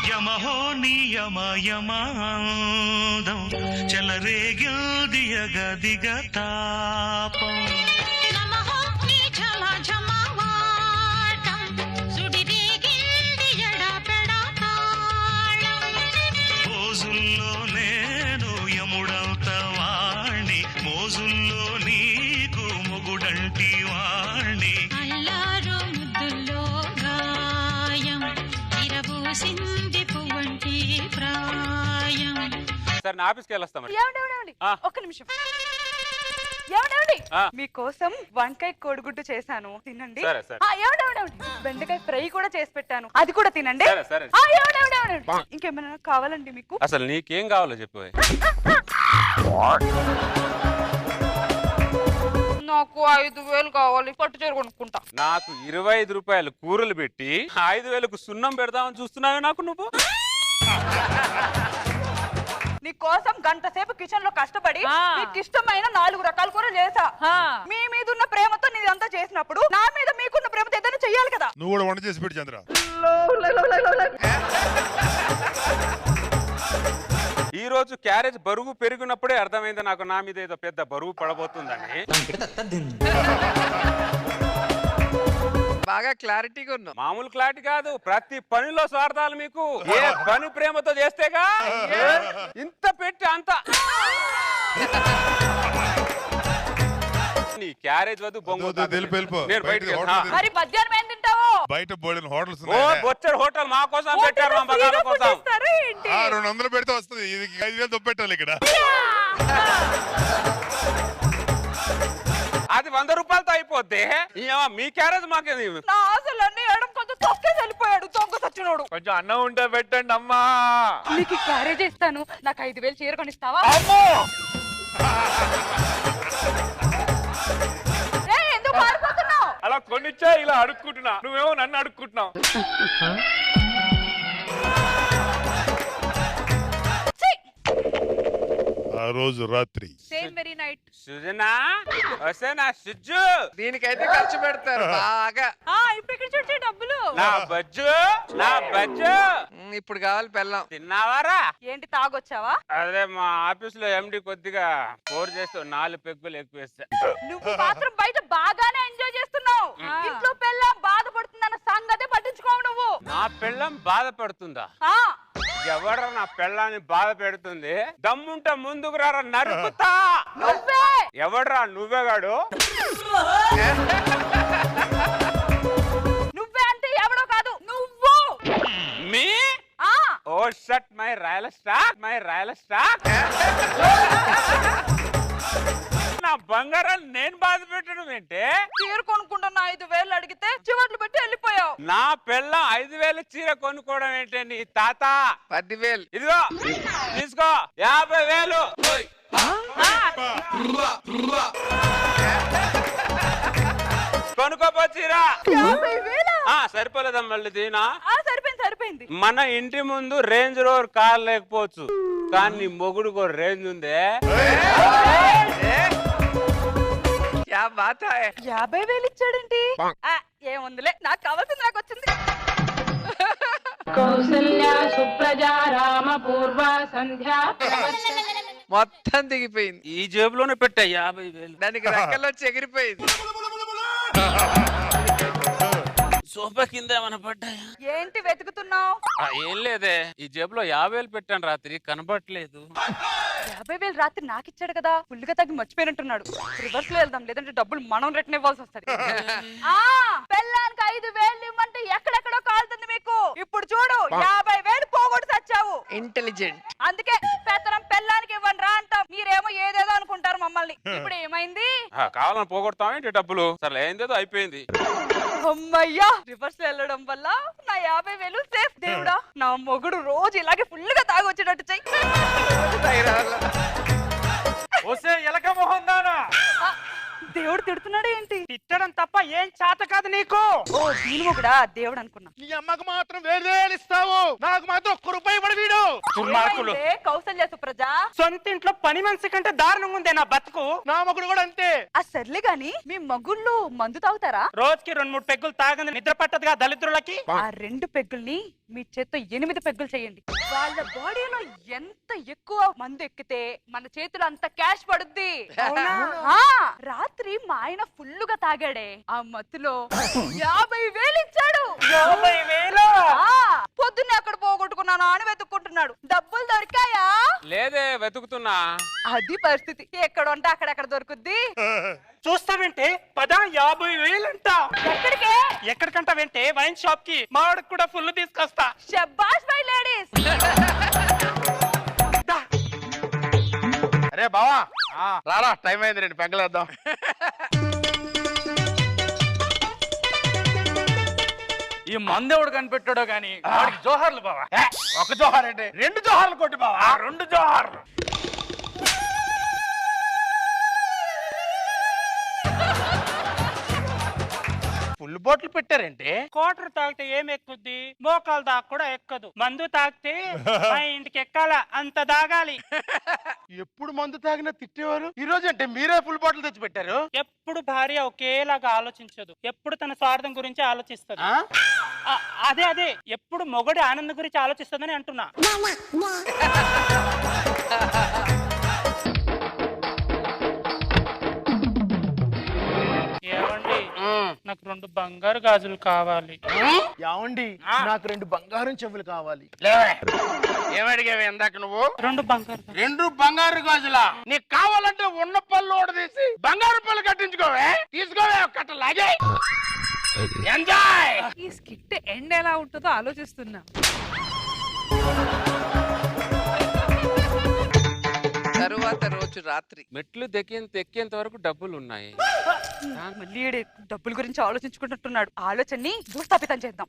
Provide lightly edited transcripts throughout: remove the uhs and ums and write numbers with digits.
యమహో నియమయమాదం చెలరేగిల్దియగ దిగ తాపం మోజుల్లో నేను యముడవుత వాణ్ణి మోజుల్లో నీకు మొగుడంటి వాణ్ణి అల్లారో ముద్దుల్లో గాయం ఇరబూసింది పువ్వంటి ప్రాయం. సరే నా ఆఫీస్కి వెళ్ళొస్తాం. ఒక్క నిమిషం. ఏమండి మీకోసం వంకాయ కోడిగుడ్డు చేశాను, తినండి. బెండకాయ ఫ్రై కూడా చేసి పెట్టాను, అది కూడా తినండి. ఇంకేమైనా కావాలండి మీకు? అసలు నీకేం కావాలో చెప్పు. నాకు 5,000 కావాలి, పట్టు చీర కొనుక్కుంటా. నాకు 25 రూపాయలు కూరలు పెట్టి 5,000కు సున్నం పెడదామని చూస్తున్నావే నాకు నువ్వు. నీ కోసం గంట సేపు కిచెన్ లో కష్టపడి మీకు ఇష్టమైన 4 రకాల కూరలు చేసా. మీ మీద ఉన్న ప్రేమతో నేను ఇదంతా చేసినప్పుడు నా మీద మీకున్న ప్రేమతో ఏదైనా చెయ్యాలి కదా. నువ్వు కూడా వంట చేసి పెట్టి చంద్ర. ఈ రోజు క్యారేజ్ బరువు పెరిగినప్పుడే అర్థమైంది నాకు నా మీద ఏదో పెద్ద బరువు పడబోతుందని. బాగా క్లారిటీగా ఉన్నా. మామూలు క్లారిటీ కాదు, ప్రతి పనిలో స్వార్థాలు మీకు. ఏ పని ప్రేమతో చేస్తేగా ఇంత పెట్టి అంత. నీ క్యారేజ్ వద్దు బొంగు. మరి మధ్యాహ్నం ఏం తింటావు? బయట బోర్డు హోటల్స్ బొచ్చర్ హోటల్ మా కోసం పెట్టారు, మా బగాల కోసం. 200 పెడితే వస్తుంది, ఇది 5,000 దొబ్బెట్టాలి ఇక్కడ. అది 100 రూపాయలతో అయిపోద్ది. మీ క్యారేజ్ మాకేది. నా ఆశలన్నీ ఎడం కొంచెం తొక్కేసి వెళ్ళిపోయాడు దొంగ సచ్చినోడు. కొంచెం అన్నం ఉంటే పెట్టండి అమ్మా. నీకు క్యారేజ్ ఇస్తాను, నాకు 5,000 చీర కొనిస్తావా? ఎందుకు పారిపోతున్నావు? అలా కొనిచ్చా ఇలా అడుక్కుంటున్నా, నువ్వేమో నన్ను అడుక్కుంటున్నావు. ఆ రోజు రాత్రి సుజనా వసేనా సుజ్జు దీనికైతే ఖర్చు పెడతారు బాగా. ఇప్పుడు చూడే డబ్బులు. నా బజ్జు నా బజ్జు. ఇప్పుడు కావాలి పెళ్ళాం. తిన్నావారా? ఏంటి తాగొచ్చావా? అదే మా ఆఫీస్ లో ఎండి కొద్దిగా 4 చేస్తూ 4 పెగ్గులు ఎక్కువ వేస్తా. నువ్వు మాత్రం బయట బాగానే ఎంజాయ్ చేస్తున్నావు. ఇంట్లో పెళ్ళాం బాధపడుతుందన్న సంగతి పట్టించుకోవు నువ్వు. నా పెళ్ళం బాధపడుతుందా? ఎవరా నా పెళ్ళాన్ని బాధ పెడుతుంది? దమ్ముంటే ముందుకు రారా, నరుకుతా. ఎవడ్రా నువ్వేగాడు? నువ్వే అంటే ఎవడో కాదు, నువ్వు. మీ oh shut my Royal Stag, my Royal Stag. నా బంగారాన్ని నేను బాధ పెట్టడం ఏంటే? చీర కొనుక్కుంటున్నా 5,000 అడిగితే చివర్లు పెట్టి వెళ్ళిపోయావు. నా పెళ్ళం 5,000 చీర కొనుక్కోవడం ఏంటే నీ తాత? 10,000. ఇదిగో తీసుకో 50,000. కొనుక్కోపో చీర. 50,000 సరిపోలేదమ్మా మళ్ళీ దీనా? సరిపోయింది. మన ఇంటి ముందు రేంజ్ రోవర్ కార్ లేకపోవచ్చు, కానీ నీ మొగుడుకు రేంజ్ ఉందే. 50,000 ఇచ్చాడేంటి? ఏముందిలే, నాకు కావాల్సింది నాకు వచ్చింది. కౌసల్య సుప్రజా రామ పూర్వ సంధ్యా. మొత్తం దిగిపోయింది. ఈ జేబులోనే పెట్టా 50,000. దానికి రెక్కలు వచ్చి ఎగిరిపోయింది. సోఫా కింద ఏమైనా పడ్డాయా? ఏంటి వెతుకుతున్నావు? ఏం లేదే, ఈ జేబులో 50,000 పెట్టాను, రాత్రి కనబట్లేదు. 50,000 రాత్రి నాకు ఇచ్చాడు కదా, ఫుల్గా తగ్గి మర్చిపోయినట్టున్నాడు. రివర్స్ లో వెళ్దాం, లేదంటే డబ్బులు మనం రిటర్న్ ఇవ్వాల్సి వస్తుంది. పెళ్ళానికి 5,000 ఇవ్వమంటే ఎక్కడెక్కడో కాలుతుంది మీకు. ఇప్పుడు చూడు 50,000 పోగొట్టు తెచ్చావు. ఇంటెలిజెంట్. అందుకే పెత్తనం పెళ్ళానికి ఇవ్వండి రా అంటాం, మీరేమో ఏదేదో అనుకుంటారు మమ్మల్ని. ఇప్పుడు ఏమైంది? కావాలని పోగొడతామేంటి డబ్బులు? సరే ఏందేదో అయిపోయింది. అమ్మయ్యా, రివర్స్ వెళ్ళడం వల్ల నా 50,000 సేఫ్. దేవుడా, నా మొగుడు రోజు ఇలాగే ఫుల్ గా తాగి వచ్చేటట్టు చెయ్యి. ఎలక మొహం దానా, దేవుడు తిడుతున్నాడు ఏంటి? తిట్టడం తప్ప ఏం చేత కాదు నీకు? ఓ దీని కూడా దేవుడు అనుకున్నా. నీ అమ్మకు మాత్రం వేలు ఇస్తావు, నాకు మాత్రం ఒక్క రూపాయి ఇవ్వడు వీడు. దుర్మార్గులు. ఏమైందే కౌసల్య సుప్రజ? సొంత ఇంట్లో పని మనిషి కంటే దారుణంగా ఉందే నా బతుకు. నా మొగుడు కూడా అంతే. ఆ సర్లే గాని మీ మగుళ్ళు మందు తాగుతారా? రోజుకి 2-3 పెగ్గులు తాగంది నిద్ర పట్టదుగా దళిద్రులకి. ఆ 2 పెగ్గుల్ని మీ చేత్తో 8 పెగ్గులు చేయండి. వాళ్ళ బాడీలో ఎంత ఎక్కువ మందు ఎక్కితే మన చేతిలో అంత క్యాష్ పడుద్ది. ఆ, రాత్రి మా ఆయన ఫుల్లుగా తాగాడే, ఆ మత్తులో 50,000 ఇచ్చాడు. 50,000? పొద్దున్నే అక్కడ పోగొట్టుకున్నాను అని వెతుక్కుంటున్నాడు. డబ్బులు దొరికాయా? లేదే, వెతుకుతున్నా. అది పరిస్థితి. ఎక్కడ ఉంటే అక్కడెక్కడ దొరుకుద్ది. చూస్తావేంటే? 50,000 అంట. ఎక్కడికే? ఎక్కడికంటా వెంటే వైన్ షాప్ కి. మావాడికి కూడా ఫుల్ తీసుకొస్తా. శబ్బాష్ బై లేడీస్. అరే బావా రారా, టైం అయింది, 2 పెగ్గలేద్దాం. ఈ మందేవుడు కనిపెట్టాడో గాని వాడికి జోహార్లు బావా. ఒక జోహార్ అంటే 2 జోహార్లు కొట్టి బావా. 2 జోహార్లు. ఫుల్ బాటిల్ పెట్టారంటే? క్వార్టర్ తాగితే ఏం ఎక్కుద్ది? మోకాలు దాకా కూడా ఎక్కదు. మందు తాగితే మా ఇంటికి ఎక్కాల అంత తాగాలి. ఎప్పుడు మందు తాగినా తిట్టేవారు, ఈ రోజు అంటే మీరే ఫుల్ బాటిల్ తెచ్చి పెట్టారు. ఎప్పుడు భార్య ఒకేలాగా ఆలోచించదు, ఎప్పుడు తన స్వార్థం గురించి ఆలోచిస్తుంది. అదే ఎప్పుడు మొగడి ఆనందం గురించి ఆలోచిస్తుందని అంటున్నా. ఏమండి, నాకు 2 బంగారు గాజులు కావాలి. యావండి, నాకు 2 బంగారం చెవులు కావాలి. ఏమడిగావు ఇందాక నువ్వు? 2 బంగారు గాజులా? నీకు కావాలంటే ఉన్న పళ్ళు ఓడదీసి బంగారు పళ్ళు కట్టించుకోవే. తీసుకోవే, కట్ట లాగే. ఎంజాయ్. ఈ స్కిట్ ఎండ్ ఎలా ఉంటుందో ఆలోచిస్తున్నా. తరువాత రోజు రాత్రి మెట్లు ఎక్కేంత వరకు డబ్బులు ఉన్నాయి. మళ్ళీ ఈడు డబ్బుల గురించి ఆలోచించుకుంటున్నాడు. ఆలోచనని భూస్థాపితం చేద్దాం.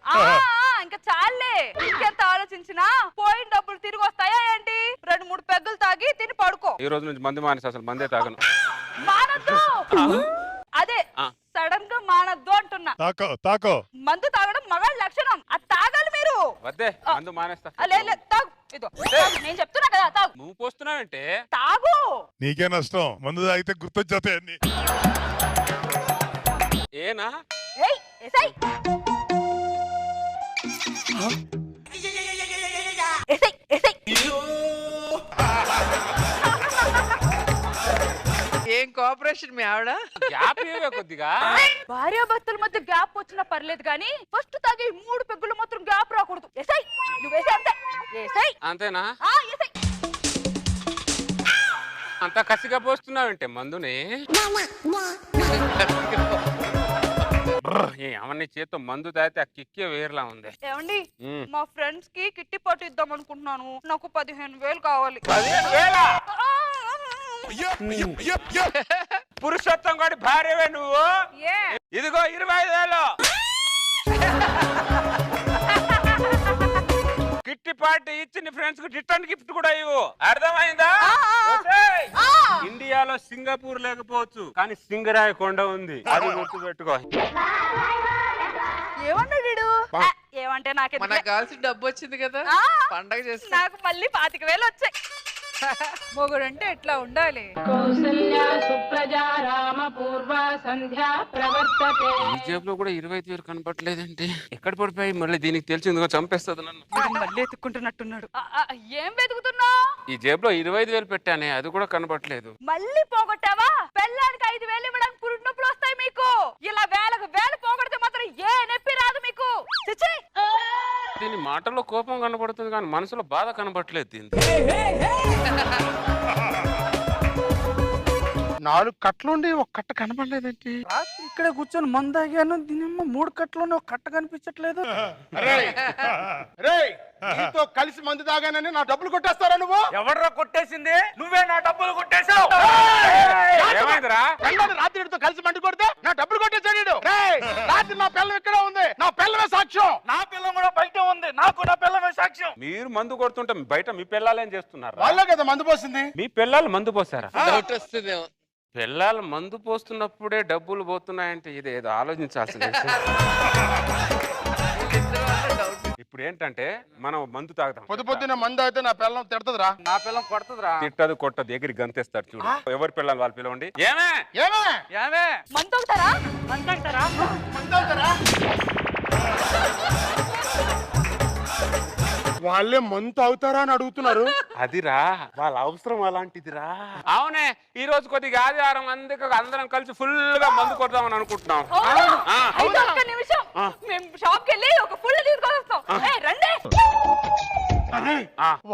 ఇంకా చాలే, ఇంకెంత ఆలోచించినా పోయిన డబ్బులు తిరిగి వస్తాయా ఏంటి? 2-3 పెగ్గులు తాగి తిని పడుకో. ఈ రోజు నుంచి మందు మానేసి అసలు మందే తాగను. మానద్దు. అదే సడన్ గా మానద్దు అంటున్నా. మందు తాగడం మగాళ్ళ లక్షణం, అది తాగాలి మీరు. వద్దే, మందు మానేస్తా. తాగు. ఇదో నేను చెప్తున్నా కదా, తాగు. నువ్వు పోస్తున్నావంటే తాగు. నీకే నష్టం, మందు తాగితే గుర్తొచ్చేతాయి అన్ని. ఏనా? ఏం కోఆపరేషన్ మీ ఆవిడ? గ్యాప్ ఏవే కొద్దిగా. భార్యాభర్తల మధ్య గ్యాప్ వచ్చినా పర్లేదు కానీ ఫస్ట్ తాగి 3 పెగ్గులు మాత్రం గ్యాప్ రాకూడదు. ఎసై నువ్వు వేసే అంతే. ఎసై అంతేనా? ఎసై. అంత కసిగా పోస్తున్నావంటే మందుని. అవన్నీ చేత్తో మందు తాగితే ఆ కిక్కే వేరేలా ఉంది. ఏమండి, మా ఫ్రెండ్స్ కి కిట్టి పాటు ఇద్దాం అనుకుంటున్నాను. నాకు 15,000 కావాలి. 15,000? పురుషోత్తం గారి భార్యవే నువ్వు. ఇదిగో 25,000. కిట్టి పార్టీ ఇచ్చి నీ ఫ్రెండ్స్ కి రిటర్న్ గిఫ్ట్ కూడా ఇవ్వు. అర్థమైందా? ఇండియాలో సింగపూర్ లేకపోవచ్చు కానీ సింగరాయ కొండ ఉంది, అది గుర్తు పెట్టుకో. ఏమన్నాడు? ఏమంటే నాకు మనకు కావాల్సిన డబ్బు వచ్చింది కదా, పండగ చేసి నాకు మళ్ళీ 25,000 వచ్చాయి. మొగుడంటే ఎట్లా ఉండాలి? కౌసల్య సుప్రజా రామ పూర్వ సంధ్యా ప్రవర్తతే. ఈ జేబులో కూడా 25,000 కనపట్లేదంటే ఎక్కడ పడిపోయి? మళ్ళీ దీనికి తెలిసిందిగా చంపేస్తుంది నన్ను. మళ్ళీ ఎత్తుకుంటున్నట్టున్నాడు. ఏం వెతుకుతున్నా? ఈ జేబులో 25,000 పెట్టానే, అది కూడా కనపట్లేదు. మళ్ళీ పోగొట్టావా? పెళ్ళానికి 5,000 ఇవ్వడానికి పురుటినొప్పులు వస్తాయి మీకు. ఇలా వేలకు వేలు పోగొడితే మాత్రం ఏ నొప్పి రాదు మీకు. దీని మాటల్లో కోపం కనపడుతుంది కానీ మనసులో బాధ కనపట్లేదు. దీని 4 కట్లుండి 1 కట్ట కనపడలేదేంటి? రాత్రి ఇక్కడ కూర్చొని మందాగాను, దీనిమ్మ 3 కట్లోనే 1 కట్ట కనిపించట్లేదు. నీతో కలిసి మందు తాగానని నా డబ్బులు కొట్టేస్తారా నువ్వు? ఎవడ్రా కొట్టేసింది? నువ్వే నా డబ్బులు కొట్టేశావు. రాత్రితో కలిసి మందు కొడితే నా డబ్బులు కొట్టేసాడు. రాత్రి నా పిల్లం ఇక్కడే ఉంది, నా పిల్లమే సాక్ష్యం. నా పిల్లం కూడా బయట ఉంది, నాకు నా పిల్లమే సాక్ష్యం. మీరు మందు కొడుతుంటే బయట మీ పిల్లలు ఏం చేస్తున్నారు? వాళ్ళే కదా మందు పోసింది. మీ పిల్లలు మందు పోసారా? డౌట్ వస్తుందేమో. పిల్లలు మందు పోస్తున్నప్పుడే డబ్బులు పోతున్నాయంటే ఇది ఏదో ఆలోచించాల్సిన విషయం. ఇప్పుడు ఏంటంటే మనం మందు తాగుతాం. పొద్దున మందు అయితే నా పిల్లం తిడతదిరా. నా పిల్లం కొడుతుందిరా. తిట్టదు కొట్టదు ఎగిరి గంతేస్తాడు చూడు. ఎవరి పిల్లలు వాళ్ళు పిలవండి. ఏమే ఏమే ఏమే మందు తాగుతారా? మందు తాగుతారా? మందు తాగుతారా? వాళ్ళే మందు తాగుతారా అని అడుగుతున్నారు. అదిరా వాళ్ళ అవసరం అలాంటిదిరా. అవునే ఈ రోజు కొద్దిగా ఆదివారం అందుకు అందరం కలిసి ఫుల్ గా మందు కొడదామని అనుకుంటున్నాం. అయితే ఒక్క నిమిషం మేము షాప్ కి వెళ్ళి ఒక ఫుల్ తీసుకొని వస్తాం. రండి.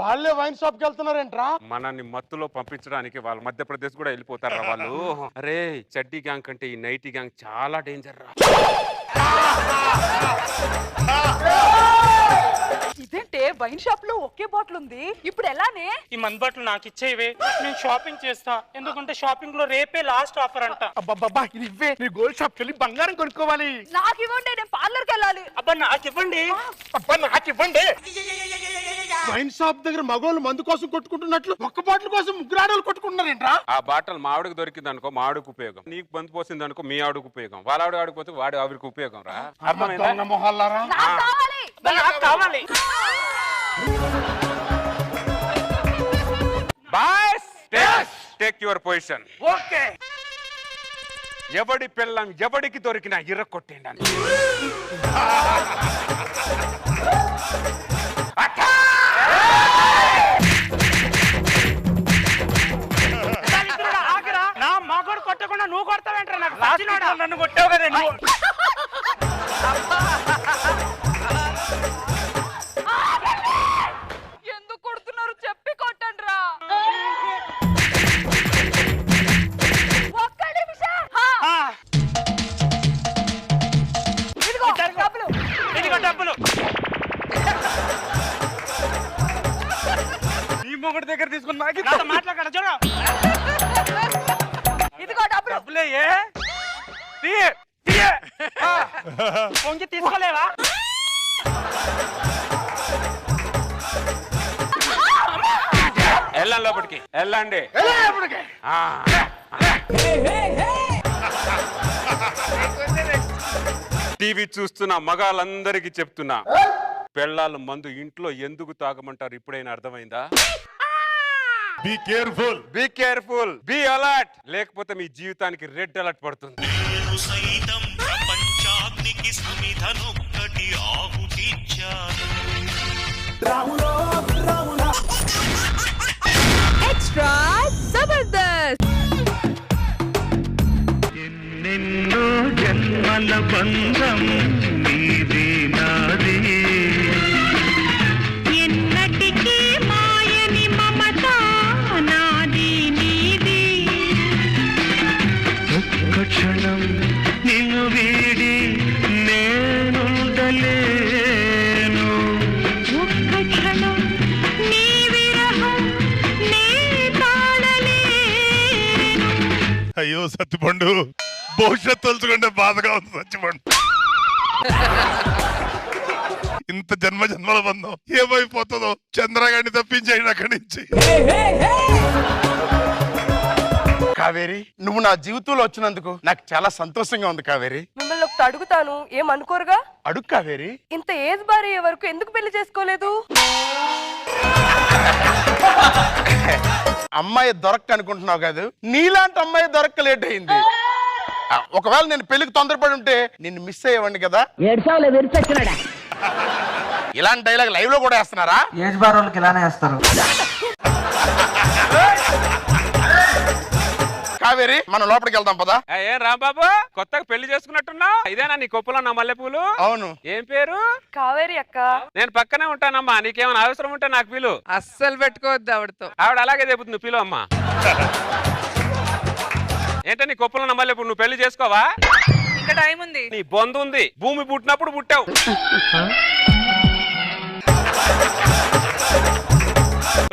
వాళ్ళే వైన్ షాప్ కి వెళ్తున్నారేంట్రా? మనల్ని మత్తులో పంపించడానికి వాళ్ళు మధ్యప్రదేశ్ కూడా వెళ్ళిపోతారా వాళ్ళు. అరే చడ్డీ గ్యాంగ్ కంటే ఈ నైటీ గ్యాంగ్ చాలా డేంజర్ రా. ఇదేంటే వైన్ షాప్ లో ఒకే బాటిల్ ఉంది, ఇప్పుడు ఎలానే? ఈ మందు బాటలు నాకు ఇచ్చేవి, నేను షాపింగ్ చేస్తా. ఎందుకంటే షాపింగ్ లో రేపే లాస్ట్ ఆఫర్ అంట. అబ్బబ్బబ్బా ఇది ఇవ్వే, నీ గోల్డ్ షాప్ కెళ్ళి బంగారం కొనుక్కోవాలి. నాకు ఇవ్వండి, నేను పార్లర్ కి వెళ్ళాలి. అబ్బా నాకు ఇవ్వండి. అబ్బా నాకు ఇవ్వండి. వైన్ షాప్ దగ్గర మగోళ్ళు మందు కోసం కొట్టుకుంటున్నట్లు ఒక్క బాటిల్ కోసం ముగ్గురు ఆడవాళ్ళు కొట్టుకుంటున్నారేంట్రా? ఆ బాటల్ మా ఆవిడకి దొరికింది అనుకో మా ఆవిడకి ఉపయోగం, నీకు బంద్ పోసింది అనుకో మీ ఆవిడకి ఉపయోగం, వాళ్ళ ఆవిడ ఆడిపోతే వాడి ఆవిడకి ఉపయోగం రా. దొంగ మొహాలారా. నాకు కావాలి. నాకు కావాలి. Boys take your position. Okay. ఎవడి పిల్లం ఎవడికి దొరికినా ఇర్ర కొట్టేయండి. నా మగోడు కొట్టకుండా నువ్వు కొడతావేంట్రా? నాకు రాసినోడా? నన్ను కొట్టావు కదా నువ్వు. ఎందుకు కొడుతున్నారు చెప్పి కొట్టండి రా. ఒక్క నిమిషం. ఇదిగో డబ్బులు. ఇదిగో డబ్బులు. ఈ మొగుడి దగ్గర తీసుకుని నాతో మాట్లాడ చూడ. ఇదిగో డబ్బులు. డబ్బులే పొంగి తీసుకోలేవా? వెళ్ళండి లోపలికి వెళ్ళండి. టీవీ చూస్తున్న మగాళ్ళందరికీ చెప్తున్నా, పెళ్ళాలు మందు ఇంట్లో ఎందుకు తాగమంటారు ఇప్పుడైనా అర్థమైందా? Be careful, be careful, be alert, లేకపోతే మీ జీవితానికి రెడ్ అలర్ట్ పడుతుంది. సైతం ప్రపంచాగ్నికి సమిధనొక్కటి ఆహుతిచ్చాను. ఎక్స్ట్రా జబర్దస్త్. ఎన్నెన్నో జన్మల బంధం నీది నాది, ఎన్నటికీ మాయని మమత నాది నీది. ఒక్క క్షణం నిన్ను వీడి నేనుండలేను. ఒక్క క్షణం నీ విరహం నీ తాళలేను. అయ్యో సత్తిపండు, భవిష్యత్తు తలుచుకుంటే బాధగా ఉంది సత్తిపండు. ఇంత జన్మల బంధం ఏమైపోతుందో చంద్రగాడిని తప్పించేయండి అక్కడి నుంచి. కావేరి, నువ్వు నా జీవితంలో వచ్చినందుకు నాకు చాలా సంతోషంగా ఉంది కావేరి. మిమ్మల్ని ఒకటి అడుగుతాను, ఏం అనుకోరుగా? అడుగు కావేరి. ఇంత ఏజ్ భార్య వరకు ఎందుకు పెళ్లి చేసుకోలేదు? అమ్మాయి దొరక్క అనుకుంటున్నావు కాదు, నీలాంటి అమ్మాయి దొరక్క లేట్ అయింది. ఒకవేళ నేను పెళ్లికి తొందరపడి ఉంటే నిన్ను మిస్ అయ్యేవాడిని కదా. ఇలాంటి డైలాగ్ లైవ్ లో కూడా వేస్తున్నారా? ఏజ్ బార్ వాళ్ళకి ఇలానే వేస్తారు. కావేరి, మనం లోపలికి వెళ్దాం పదా. ఏం రాంబాబు కొత్తగా పెళ్లి చేసుకున్నట్టున్నావు? ఇదేనా నీ కొప్పులో నా మల్లెపూలు? అవును. ఏం పేరు? కావేరి అక్క. నేను పక్కనే ఉంటానమ్మా, నీకేమైనా అవసరం ఉంటే నాకు పిలు. అస్సలు పెట్టుకోవద్దు ఆవిడతో. ఆవిడ అలాగే చెబుతుంది, పిలు అమ్మా. ఏంటో నీ కొప్పులో నా మల్లెపూలు, నువ్వు పెళ్లి చేసుకోవా? ఇంకా టైం ఉంది. నీ బొందు ఉంది, భూమి పుట్టినప్పుడు పుట్టావు.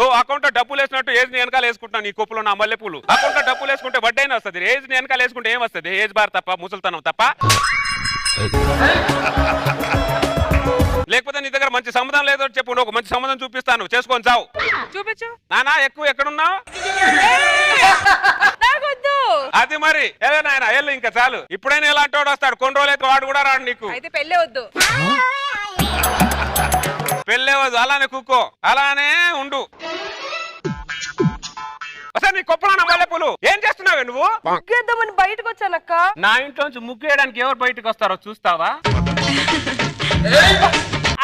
ఓ అకౌంట్ లో డబ్బులు వేసినట్టు ఏజ్ ని వెనకాల వేసుకుంటున్నాను నీ కొప్పులో నా మల్లెపూలు. అకౌంట్ లో డబ్బులు వేసుకుంటే వడ్డీ అయినా వస్తుంది, ఏజ్ ని వెనకాల వేసుకుంటే ఏం వస్తుంది? ఏజ్ బార్ తప్ప, ముసల్తనం తప్ప. లేకపోతే నీ దగ్గర మంచి సంబంధం లేదో చెప్పు, ఒక మంచి సంబంధం చూపిస్తాను, చేసుకొని చావు. చూపించు. నానా ఎక్కువ ఎక్కడున్నావు? అది మరి ఏదో నాయన ఎల్లు ఇంకా చాలు. ఇప్పుడైనా ఎలాంటి వాడు వస్తాడు, కొన్ని రోజులైతే వాడు కూడా రాడు నీకు. అయితే పెళ్ళే వద్దు. పెళ్ళేవద్దు, అలానే కూకో, అలానే ఉండు. అసలు నీ కొప్పలన్న మల్లెపూలు ఏం చేస్తున్నావే నువ్వు? ముగ్గేద్దామని బయటకు వచ్చానక్క. నా ఇంట్లో నుంచి ముగ్గు వేయడానికి ఎవరు బయటకు వస్తారో చూస్తావా?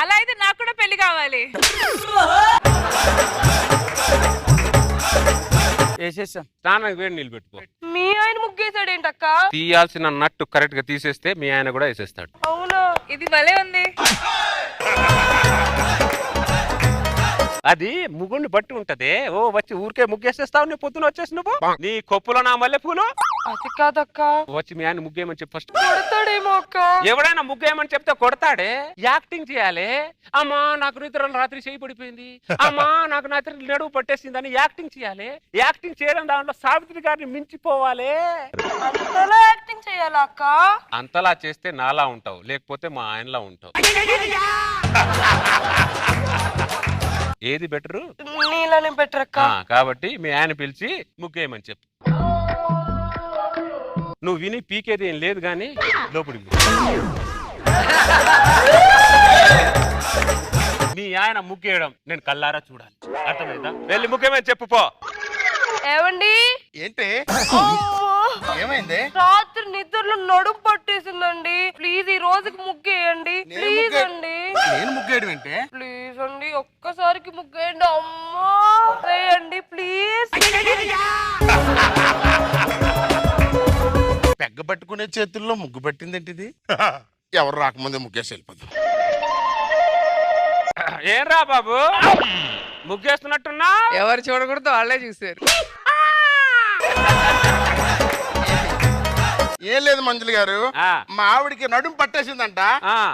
అలా అయితే నాకు కూడా పెళ్లి కావాలి. వేసేసాం. స్నానానికి వేడి నీళ్ళు పెట్టుకో. మీ ఆయన ముగ్గేసాడేంటక్క? తీయాల్సిన నట్టు కరెక్ట్ గా తీసేస్తే మీ ఆయన కూడా వేసేస్తాడు. అవునా? ఇది భలే ఉంది. అది ముగ్గుని బట్టి ఉంటది. ఓ వచ్చి ఊరికే ముగ్గేసేస్తావు, నీ పొద్దున వచ్చేసి నువ్వు నీ కొప్పులో నా మల్లెపూలు. అది కాదక్క. వచ్చి మీ ఆయన ముగ్గేయమని చెప్పి ఫస్ట్. కొడతాడేమో అక్క. ఎవడైనా ముగ్గేయమని చెప్తే కొడతాడే. యాక్టింగ్ చేయాలి. అమ్మా నాకు నిద్రలు రాత్రి చేయి పడిపోయింది, అమ్మా నాకు రాత్రి నడువు పట్టేసింది అని యాక్టింగ్ చేయాలి. యాక్టింగ్ చేయడం దాంట్లో సావిత్రి గారిని మించిపోవాలి. అంతలా యాక్టింగ్ చేయాలా అక్క? అంతలా చేస్తే నాలా ఉంటావు, లేకపోతే మా ఆయనలా ఉంటావు. ఏది బెటరు? నీళ్ళని బెటర్ అక్క. కాబట్టి మీ ఆయన పిలిచి ముగ్గేయమని చెప్పు. నువ్వు విని పీకేది ఏం లేదు గాని లోపలికి మీ ఆయన ముగ్గేయడం నేను కల్లారా చూడాలి. అర్థమైందా? వెళ్ళి ముగ్గేమని చెప్పు పో. ఏవండి? ఏంటి ఏమైంది? రాత్రి నిద్రలో నడుము పట్టేసిందండి. ప్లీజ్ ఈ రోజుకి ముగ్గేయండి. ప్లీజ్ అండి. నేను ముగ్గేయడం ఏంటి? ప్లీజ్ అండి, ఒక్కసారికి ముగ్గేయండి. అమ్మా వేయండి ప్లీజ్. పెగ్గ పట్టుకునే చేతుల్లో ముగ్గు పెట్టింది ఏంటిది? ఎవరు రాకముందే ముగ్గేసి వెళ్ళిపోతాం. ఏం రా బాబు ముగ్గేస్తున్నట్టున్నా? ఎవరు చూడకూడదు వాళ్ళే చూసారు. ఏం లేదు మంజులు గారు, మా ఆవిడికి నడుము పట్టేసిందంట,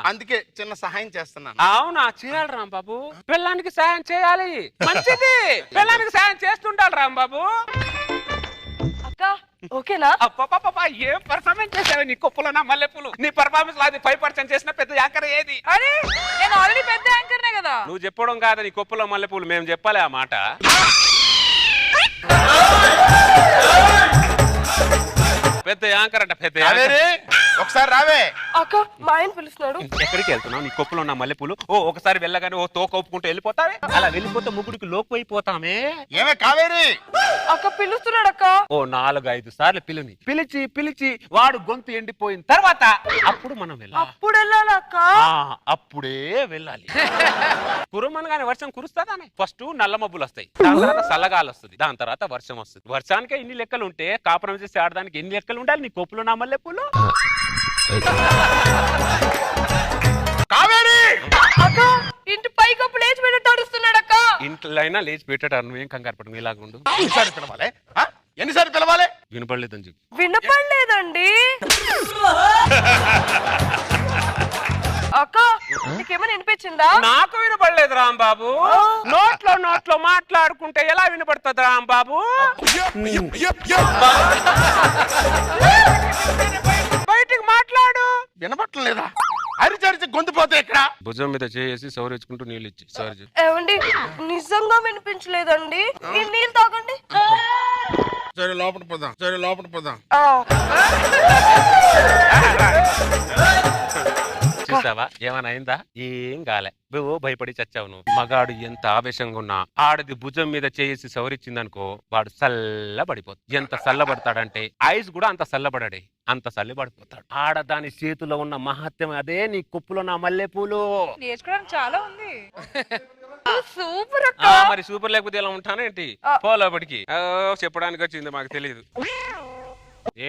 అందుకే చిన్న సహాయం చేస్తున్నాను. అవునా? చేయాలి రాంబాబు, పిల్లానికి సాయం చేయాలి. మంచిది, పిల్లానికి సాయం చేస్తుంటాడు రాంబాబు. అక్క ఓకేనా? ఏం పర్ఫార్మెన్స్ చేసావు నీ కొప్పులో నా మల్లెపూలు. నీ పర్ఫార్మెన్స్ లాది 5% చేసిన పెద్ద యాంకర్ ఏది? అరే నేను ఆల్రెడీ పెద్ద యాంకర్నే కదా. నువ్వు చెప్పడం కాదు, నీ కొప్పులో మల్లెపూలు మేము చెప్పాలి ఆ మాట. పెద్ద యాంకర్ అంట, పెద్ద ఒకసారి రావే. అక్క మా ఆయన పిలుస్తున్నాడు. ఎక్కడికి వెళ్తున్నావు? నీ కొప్పులో ఉన్న మల్లెపూలు. ఓ ఒకసారి వెళ్ళగానే ఓ తోక ఒప్పుకుంటూ వెళ్ళిపోతావే. అలా వెళ్ళిపోతే ముగ్గుడికి లోపు అయిపోతామే. ఏమే కావేరి? అక్క పిలుస్తున్నాడు అక్క. ఓ 4-5 సార్లు పిలిని పిలిచి పిలిచి వాడు గొంతు ఎండిపోయిన తర్వాత అప్పుడు మనం వెళ్ళాలి. అప్పుడు వెళ్ళాలి అక్క. అప్పుడే వెళ్ళాలి. కురుమనగానే వర్షం కురుస్తుందానే. ఫస్ట్ నల్ల మబ్బులు వస్తాయి, దాని తర్వాత చల్లగాలి వస్తుంది, దాని తర్వాత వర్షం వస్తుంది. వర్షానికే ఇన్ని లెక్కలు ఉంటే కాపురం చేసి ఆడడానికి ఎన్ని లెక్కలు ఉండాలి నీ కొప్పులో నా మల్లెపూలు? కావేరి! అక్క ఇంటి పైకప్పు లేచి పెట్టి తడుస్తున్నాడు అక్క. ఇంట్లో అయినా లేచి పెట్టాడు, నువ్వేం కంగారు పడు, ఇలాగుండు. ఎన్నిసార్లు పిలవాలి? ఎన్నిసార్లు పిలవాలి? వినపడలేదని చెప్పి. వినపడలేదండి అక్క. నీకేమైనా వినిపించిందా? నాకు వినపడలేదు రాంబాబు. నోట్లో మాట్లాడుకుంటే ఎలా వినపడుతుంది రాంబాబు? బయటికి మాట్లాడు. వినపట్టలేదా? అరిచరిచి గొంతుపోతే ఇక్కడ భుజం మీద చేసి సౌరించుకుంటూ నీళ్ళు ఇచ్చి సారీ. ఏమండి నిజంగా వినిపించలేదండి. ఈ నీళ్ళు తాగండి. సరే లోపల పోదాం, సరే లోపల పోదాం. చూసావా ఏమైనా అయిందా? ఏం కాలే. నువ్వు భయపడి చచ్చావు. నువ్వు మగాడు ఎంత ఆవేశంగా ఉన్నా ఆడది భుజం మీద చేసి సవరించిందనుకో వాడు చల్లబడిపోతాడు. ఎంత చల్లబడతాడంటే ఐస్ కూడా అంత చల్లబడాడే, అంత చల్లబడిపోతాడు. ఆడదాని చేతిలో ఉన్న మహత్యం అదే నీ కుప్పులో నా మల్లెపూలు. నేర్చుకోవడానికి చాలా ఉంది. సూపర్ అక్క. మరి సూపర్ లేకపోతే ఎలా ఉంటానేంటి? పోలోపడికి చెప్పడానికి వచ్చింది మాకు తెలియదు.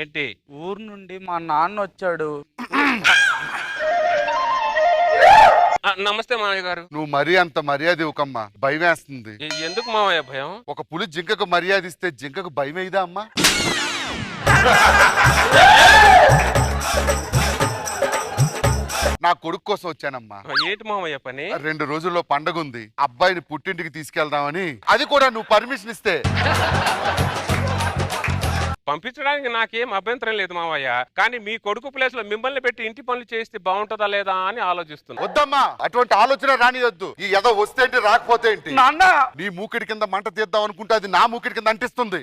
ఏంటి? ఊరు నుండి మా నాన్న వచ్చాడు. నమస్తే మావయ్య గారు. నువ్వు మరీ అంత మర్యాద ఇవ్వకమ్మా, భయం వేస్తుంది. ఎందుకు మావయ్య భయం? ఒక పులి జింకకు మర్యాద ఇస్తే జింకకు భయం అయ్యిదా అమ్మా? నా కొడుకు కోసం వచ్చానమ్మా. ఏంటి మావయ్య పని? 2 రోజుల్లో పండగ ఉంది, అబ్బాయిని పుట్టింటికి తీసుకెళ్దామని. అది కూడా నువ్వు పర్మిషన్ ఇస్తే. పంపించడానికి నాకేం అభ్యంతరం లేదు మావయ్య, కానీ మీ కొడుకు ప్లేస్ లో మిమ్మల్ని పెట్టి ఇంటి పనులు చేస్తే బాగుంటుందా లేదా అని ఆలోచిస్తున్నా. వద్దమ్మా, అటువంటి ఆలోచన రానియొద్దు. ఈ ఏదో వస్తే ఏంటి రాకపోతే ఏంటి? నాన్న నీ మూకిడి కింద మంట తీద్దాం అనుకుంటే అది నా మూకిడి కింద అంటిస్తుంది.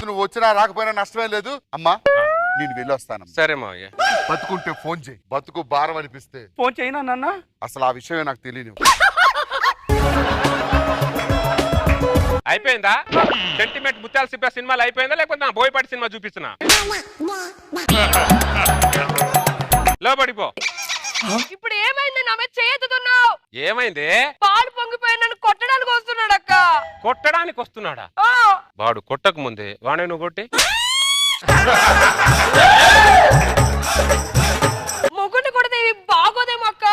నువ్వు వచ్చినా రాకపోయినా నష్టమే లేదు అమ్మా. నేను వెళ్ళొస్తాను. సరే మావయ్య. బతుకుంటే ఫోన్ చేయి. బతుకు భారం అనిపిస్తే ఫోన్ చేయనా నాన్న? అసలు ఆ విషయమే నాకు తెలియదు. అయిపోయిందా? సెంటిమెంట్ ముత్యాల సిబ్బ సినిమాలు అయిపోయిందా లేకపోతే నా బోయపాటి సినిమా చూపిస్తున్నా? లోపడిపో. ఇప్పుడు ఏమైంది? నా మీద చేయెత్తుతున్నావు. ఏమైంది? పాలు పొంగిపోయి నన్ను కొట్టడానికి వస్తున్నాడు అక్క. కొట్టడానికి వస్తున్నాడా? వాడు కొట్టక ముందే వాడే నువ్వు కొట్టి మొగుడిని కొడితే బాగోదేమో అక్క.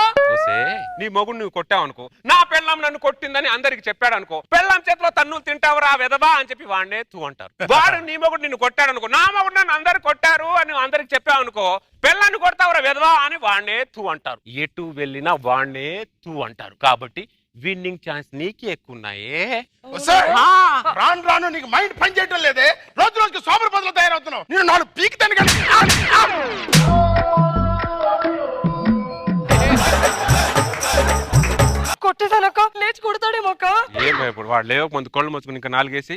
నీ మొగుడు నువ్వు కొట్టావు అనుకో, నా పెళ్ళాం నన్ను కొట్టిందని అందరికి చెప్పాడు అనుకో, పెళ్ళాం చేతిలో తన్నులు తింటావురా వెదవా అని చెప్పి వాడినే తూ అంటారు. వాడు నీ మొగుడు నిన్ను కొట్టాడు అనుకో, నా మొగుడు నన్ను అందరు కొట్టారు అని అందరికి చెప్పావు అనుకో, పెళ్ళాన్ని కొడతావురా వెదవా అని వాడినే తూ అంటారు. ఎటు వెళ్ళినా వాడినే తూ అంటారు. కాబట్టి విన్నింగ్ ఛాన్స్ నీకే ఎక్కువ ఉన్నాయే. రాను రాను నీకు మైండ్ పని చేయటం లేదే. రోజు రోజుకి సోమర బదులు తయారవుతున్నావు. నేను 4 పీకుతాను కానీ కొట్టేసానక్క. లేచి కొడతాడేమో అక్క. ఏమో ఇప్పుడు వాడు లేవక ముందు కళ్ళు మూసుకుని ఇంకా 4 వేసి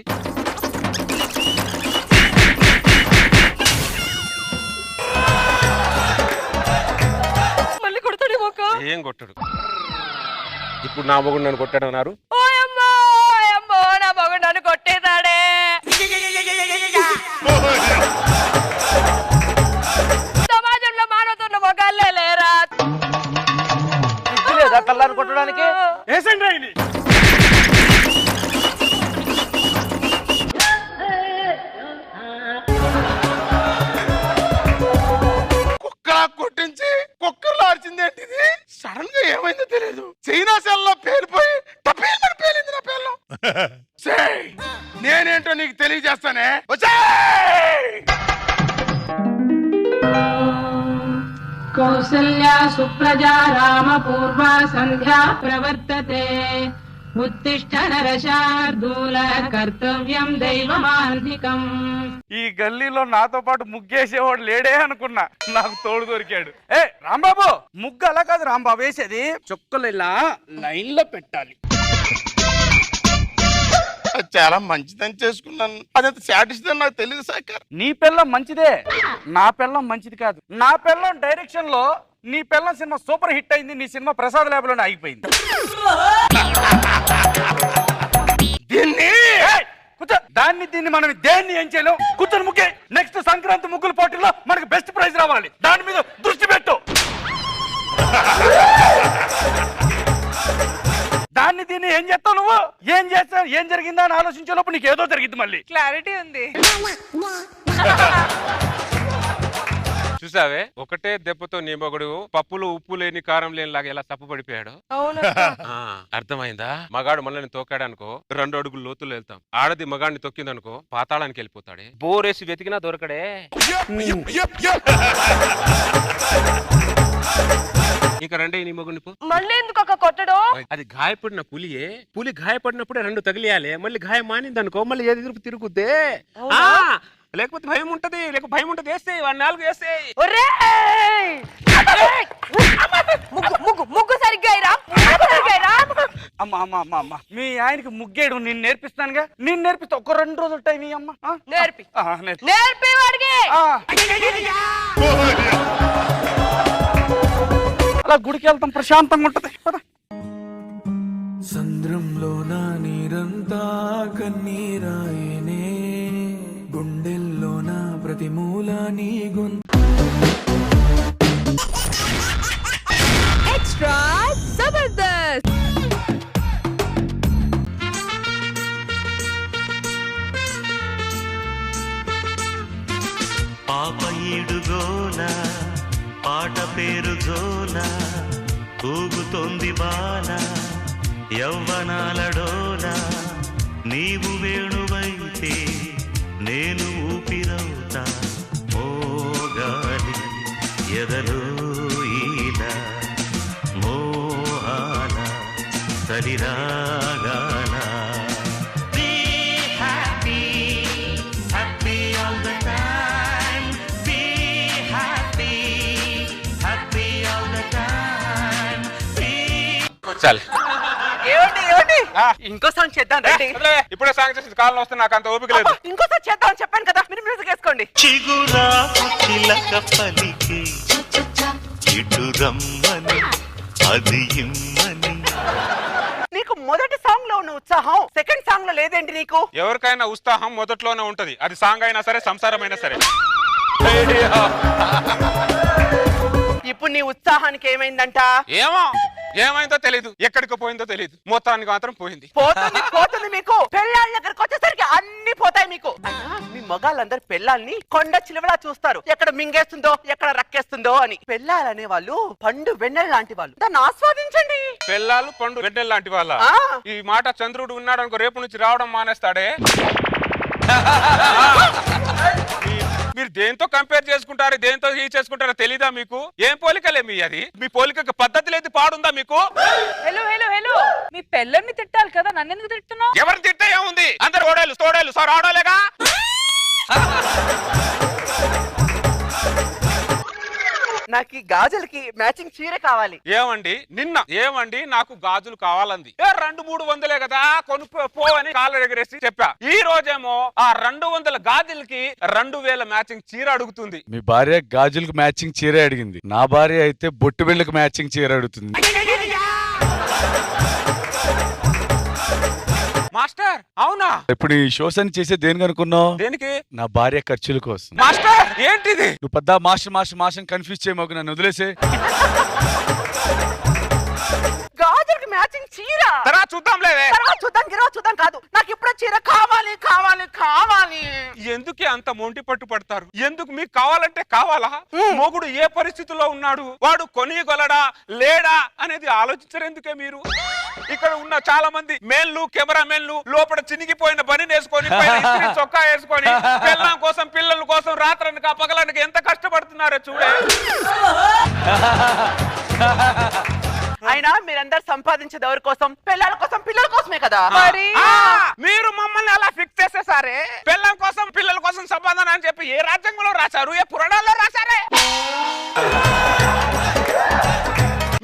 మళ్ళీ కొడతాడేమో అక్క. ఏం కొట్టడు. ఇప్పుడు నా మొగుడు నన్ను కొట్టాడు అన్నారు. నా మొగుడు నన్ను కొట్టేశాడే. సమాజంలో మానవుతున్న మొగాళ్ళే లేరా? లేదా కళ్ళారు కొట్టడానికి? వేసండి రాయిని. కుక్కలా కొట్టించి కుక్కర్లో అరిచింది ఏంటిది? సడన్ గా ఏమైందో తెలియదు. చైనా సెల్లో పేలిపోయి టపేల్మని పేలింది నా పేర్లు. నేనేంటో నీకు తెలియజేస్తానే. కౌసల్యా సుప్రజా రామ పూర్వ సంధ్యా ప్రవర్తతే. ఉత్తిష్ట నరశార్దూల కర్తవ్యం దైవమాంధికం. ఈ గల్లీలో నాతో పాటు ముగ్గేసేవాడు లేడే అనుకున్నా, నాకు తోడు దొరికాడు. ఏ రాంబాబు, ముగ్గు అలా కాదు రాంబాబు వేసేది, చుక్కలు ఇలా లైన్ లో పెట్టాలి. చాలా మంచిదని చేసుకున్నాను. అదంత సాటిస్ఫై నాకు తెలియదు సార్. నీ పిల్లం మంచిదే, నా పిల్లం మంచిది కాదు. నా పిల్లం డైరెక్షన్ లో నీ పిల్లం సినిమా సూపర్ హిట్ అయింది. నీ సినిమా ప్రసాద్ ల్యాబ్ లోనే ఆగిపోయింది. దీన్ని మనం దేన్ని ఏం చేయలేం. కూర్చొని ముగ్గే. నెక్స్ట్ సంక్రాంతి ముగ్గుల పోటీలో మనకి బెస్ట్ ప్రైజ్ రావాలి. దాని మీద దృష్టి పెట్టు. దాన్ని దీన్ని ఏం చేస్తావు నువ్వు? ఏం చేస్తావు? ఏం జరిగిందా అని ఆలోచించే లోపు నీకు ఏదో జరిగింది. మళ్ళీ క్లారిటీ ఉంది. చూసావే, ఒకటే దెబ్బతో నీ మొగుడు పప్పులు ఉప్పు లేని కారం లేని లాగా ఎలా తప్పు పడిపోయాడు. అర్థమైందా? మగాడు మనల్ని తోకాడు అనుకో 2 అడుగులు లోతులు వెళ్తాం. ఆడది మగాడిని తొక్కింది అనుకో పాతాళానికి వెళ్ళిపోతాడే. బోరేసి వెతికినా దొరకడే. ఇక రండి నీ మొగుడిని పో. మళ్ళీ ఎందుకు అక్క కొట్టడం? అది గాయపడిన పులియే. పులి గాయపడినప్పుడే 2 తగిలియాలి. మళ్ళీ గాయం మానింది అనుకో మళ్ళీ ఎదురు తిరుగుద్దే. లేకపోతే భయం ఉంటది. లేకపోతే భయం ఉంటది. వేస్తే 4 వేస్తే ముగ్గు సరిగ్గా. అమ్మా అమ్మా అమ్మా అమ్మా, మీ ఆయనకి ముగ్గేయడం నేను నేర్పిస్తానుగా. నేను నేర్పిస్తా. ఒక 2 రోజులు టైం అమ్మా. నేర్పి వాడికి. అలా గుడికి వెళ్తాం, ప్రశాంతంగా ఉంటది. సంద్రంలో నా నీరంతా కన్నీరాయనే, గుండెల్లో నా ప్రతి మూల నీ ఎక్స్ట్రా జబర్దస్త్. పాప ఈడుగోల పాట పేరు జోల, ఊగుతోంది బాల యవ్వనాల డోల. నీవు వేణువైతే నేను ఊపిరవుతా, మోగాలి ఎదలో ఈల మోహాల సరిరాగాల. Be happy, happy all the time. Be happy, happy all the time. చల్ ఏమండి ఇంకోసారి చేద్దాం రండి. ఇప్పుడే సాంగ్ చేసి కాలంలో వస్తే నాకు అంత ఓపిక లేదు. ఇంకోసారి చేద్దాం చెప్పాను కదా, మీరు మ్యూజిక్ వేసుకోండి. చిగురాకు చిలక పలికే ఇటు రమ్మని అది ఇమ్మని. నీకు మొదటి సాంగ్ లో ఉన్న ఉత్సాహం సెకండ్ సాంగ్ లో లేదేంటి నీకు? ఎవరికైనా ఉత్సాహం మొదట్లోనే ఉంటది, అది సాంగ్ అయినా సరే సంసారం అయినా సరే. ఇప్పుడు నీ ఉత్సాహానికి ఏమైందంట? ఏమైందో తెలీదు, ఎక్కడికి పోయిందో తెలీదు, మొత్తానికి మాత్రం పోయింది. పోతుంది మీకు. పెళ్ళాళ్ళ దగ్గరకు వచ్చేసరికి అన్ని పోతాయి మీకు. మీ మగాళ్ళందరూ పెళ్ళాల్ని కొండ చిలువలా చూస్తారు, ఎక్కడ మింగేస్తుందో ఎక్కడ రక్కేస్తుందో అని. పెళ్ళాలనే వాళ్ళు పండు వెన్నెల లాంటి వాళ్ళు, దాన్ని ఆస్వాదించండి. పెళ్ళాలు పండు వెన్నెల లాంటి వాళ్ళ. ఈ మాట చంద్రుడు ఉన్నాడు అనుకో, రేపు నుంచి రావడం మానేస్తాడే. మీరు దేంతో కంపేర్ చేసుకుంటారు, దేంతో ఈ చేసుకుంటారో తెలీదా మీకు? ఏం పోలికలే మీ అది? మీ పోలికకి పద్ధతి లేదు, పాడుందా మీకు? హలో హలో హలో, మీ పెళ్ళని తిట్టాలి కదా, నన్ను ఎందుకు తిట్టున్నావు? ఎవరిని తిట్టే ఏముంది, అందరు ఓడేలు తోడేలు సార్ ఆడోలేగా. నాకు ఈ గాజులకి మ్యాచింగ్ చీర కావాలి. ఏమండి నాకు గాజులు కావాలంది. 200-300 కదా, కొనుక్కో అని కాళ్ళ ఎగరేసి చెప్పా. ఈ రోజేమో ఆ 200 గాజులకి 2000 మ్యాచింగ్ చీర అడుగుతుంది. మీ భార్య గాజులకు మ్యాచింగ్ చీర అడిగింది, నా భార్య అయితే బొట్టు బిళ్ళకి మ్యాచింగ్ చీర అడుగుతుంది. మాస్టర్ అవునా? ఇప్పుడు ఈ షోస్ అని చేసే దేనికి అనుకున్నావు? దేనికి? నా భార్య ఖర్చుల కోసం. మాస్టర్ ఏంటిది? నువ్వు పెద్ద మాస్టర్ కన్ఫ్యూజ్ చేయమాకు, నన్ను వదిలేసే. గాజులకి మ్యాచింగ్ చీర తర్వాత చూద్దాంలే. చూద్దాం కాదు, నాకు ఇప్పుడు చీర కావాలి కావాలి కావాలి. ఎందుకే అంత మొంటి పట్టు పడతారు? ఎందుకు? మీకు కావాలంటే కావాలా? మొగుడు ఏ పరిస్థితిలో ఉన్నాడు, వాడు కొనిగొలడా లేడా అనేది ఆలోచించరెందుకే మీరు? ఇక్కడ ఉన్న చాలా మంది మేన్లు, కెమెరా మేన్లు లోపల చినిగిపోయిన బని వేసుకొని చొక్కా వేసుకొని పిల్లల కోసం పిల్లల కోసం రాత్రనక పగలనక ఎంత కష్టపడుతున్నారో చూడే. అయినా మీరందరు సంపాదించేది ఎవరి కోసం? పిల్లల కోసం, పిల్లల కోసమే కదా. మరి మీరు మమ్మల్ని అలా ఫిక్స్ చేసేసారే. పిల్లల కోసం పిల్లల కోసం సంపాదన అని చెప్పి ఏ రాజ్యాంగంలో రాశారు, ఏ పురాణాల్లో రాశారే?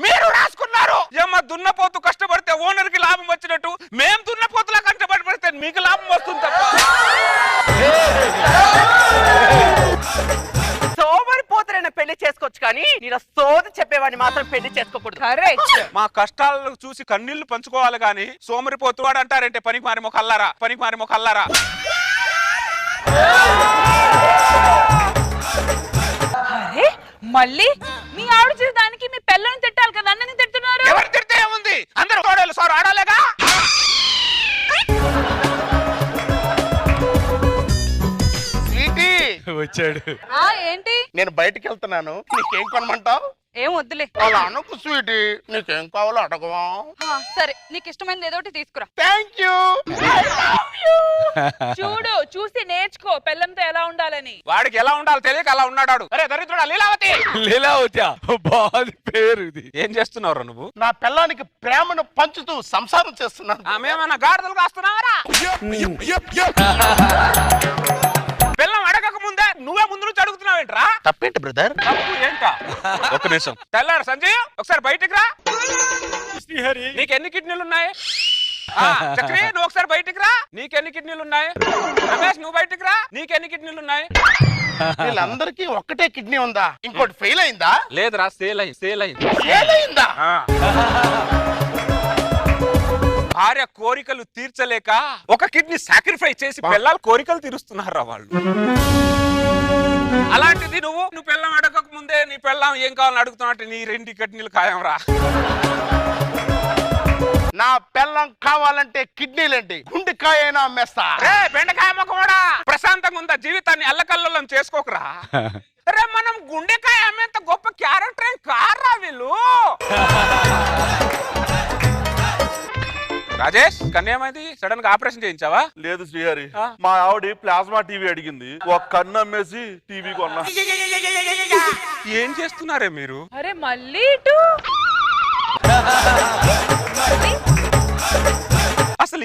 మీరు రాసుకున్నారు. ఏమో దున్నపోతు కష్టపడితే ఓనర్ కి లాభం వచ్చినట్టు, మేం దున్నపోతులా కష్టపడితే మీకు లాభం వస్తుంది తప్ప. సోమరిపోతులైన పెళ్లి చేసుకోవచ్చు కానీ నీలో సోది చెప్పేవాడిని మాత్రం పెళ్లి చేసుకోకూడదు. మా కష్టాలను చూసి కన్నీళ్లు పంచుకోవాలి గాని సోమరిపోతువాడు అంటారంటే పనికి మారి మొకల్లారా. అరే మళ్ళీ మీ ఆవిడ చేసేదానికి మీ పిల్లని తిట్టాలి కదా, నన్ను తిట్టున్నారు. ఎవరు తిడితే ఏముంది, అందరూ తోడేలు సార్ ఆడాలేగా. వచ్చాడు. ఏంటి? నేను బయటికి వెళ్తున్నాను, నీకేం కొనమంటావు? ఏం వద్దులే. అలా అనుకు స్వీటీ, నీకేం కావాలో అడగవా? సరే, నీకు ఇష్టమైనది ఏదో ఒకటి తీసుకురా. Thank you. చూడు, చూసి నేర్చుకో పెళ్ళంతో ఎలా ఉండాలని. వాడికి ఎలా ఉండాలో తెలియక అలా ఉన్నాడు. అరే దరిద్రుడా, లీలావతి బాగుంది పేరు ఇది. ఏం చేస్తున్నావు నువ్వు? నా పిల్లానికి ప్రేమను పంచుతూ సంసారం చేస్తున్నాను. మేమన్నా గాడిదలు కాస్తున్నావరా? పిల్లం అడగక ముందే నువ్వే ముందు నుంచి అడుగుతున్నావేంట్రా? తప్పేంటి బ్రదర్? తప్పు ఏంటా? ఒక్క నిమిషం. తెల్లారు సంజయ్, ఒకసారి బయటికి రా. శ్రీహరి, నీకు ఎన్ని కిడ్నీలు ఉన్నాయి? చక్రి, నువ్వు ఒకసారి బయటికి రా. నీకెన్ని కిడ్నీలు ఉన్నాయి? రమేష్, నువ్వు బయటికి రా. నీకెన్ని కిడ్నీలు ఉన్నాయి? వీళ్ళందరికీ ఒక్కటే కిడ్నీ ఉందా? ఇంకోటి ఫెయిల్ అయిందా? లేదురా, సేల్ అయింది. భార్య కోరికలు తీర్చలేక ఒక కిడ్నీ సాక్రిఫైస్ చేసి పిల్లల కోరికలు తీరుస్తున్నారా వాళ్ళు. అలాంటిది నువ్వు పిల్లం అడగక ముందే నీ పిల్లం ఏం కావాలని అడుగుతున్నట్టు నీ 2 కిడ్నీలు ఖాయం రా. నా పిల్లం కావాలంటే కిడ్నీలేంటి, గుండెకాయ అయినా అమ్మేస్తా. బెండకాయ మొక్క కూడా ప్రశాంతంగా ఉందా? జీవితాన్ని అల్లకల్లోలం చేసుకోకరా. రే, మనం గుండెకాయ అమ్మేంత గొప్ప క్యారెక్టర్ ఏం కారా వీళ్ళు. రాజేష్, కన్నేమైంది? సడన్ గా ఆపరేషన్ చేయించావా? లేదు శ్రీహరి, మా ఆవిడ ప్లాస్మా టీవీ అడిగింది, ఒక కన్ను అమ్మేసి టీవీ కొన్నా. ఏం చేస్తున్నారే మీరు? అరే మళ్ళీ ఇటు. అసలు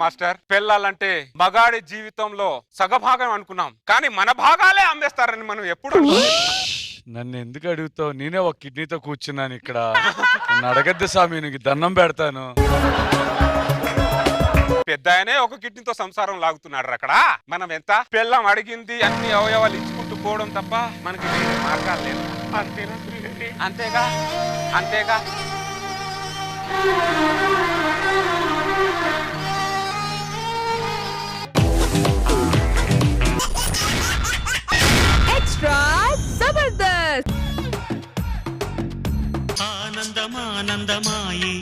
మాస్టర్, పెళ్ళాలంటే మగాడి జీవితంలో సగభాగం అనుకున్నాం, కానీ మన భాగాలే అమ్మేస్తారని మనం ఎప్పుడు నన్ను ఎందుకు అడుగుతావు? నేనే ఒక కిడ్నీతో కూర్చున్నాను ఇక్కడ. నన్ను అడగద్దు స్వామి, నీకు దండం పెడతాను. పెద్ద ఆయనే ఒక కిడ్నీతో సంసారం లాగుతున్నాడు అక్కడ. మనం ఎంత పెళ్ళం అడిగింది అన్ని అవయవాలు ఇచ్చుకుంటూ పోవడం తప్ప మనకి వేరే మార్గాలు లేదు. అంతేగా అంతేగా. Extra Zabardast! ఆనందమానందమాయే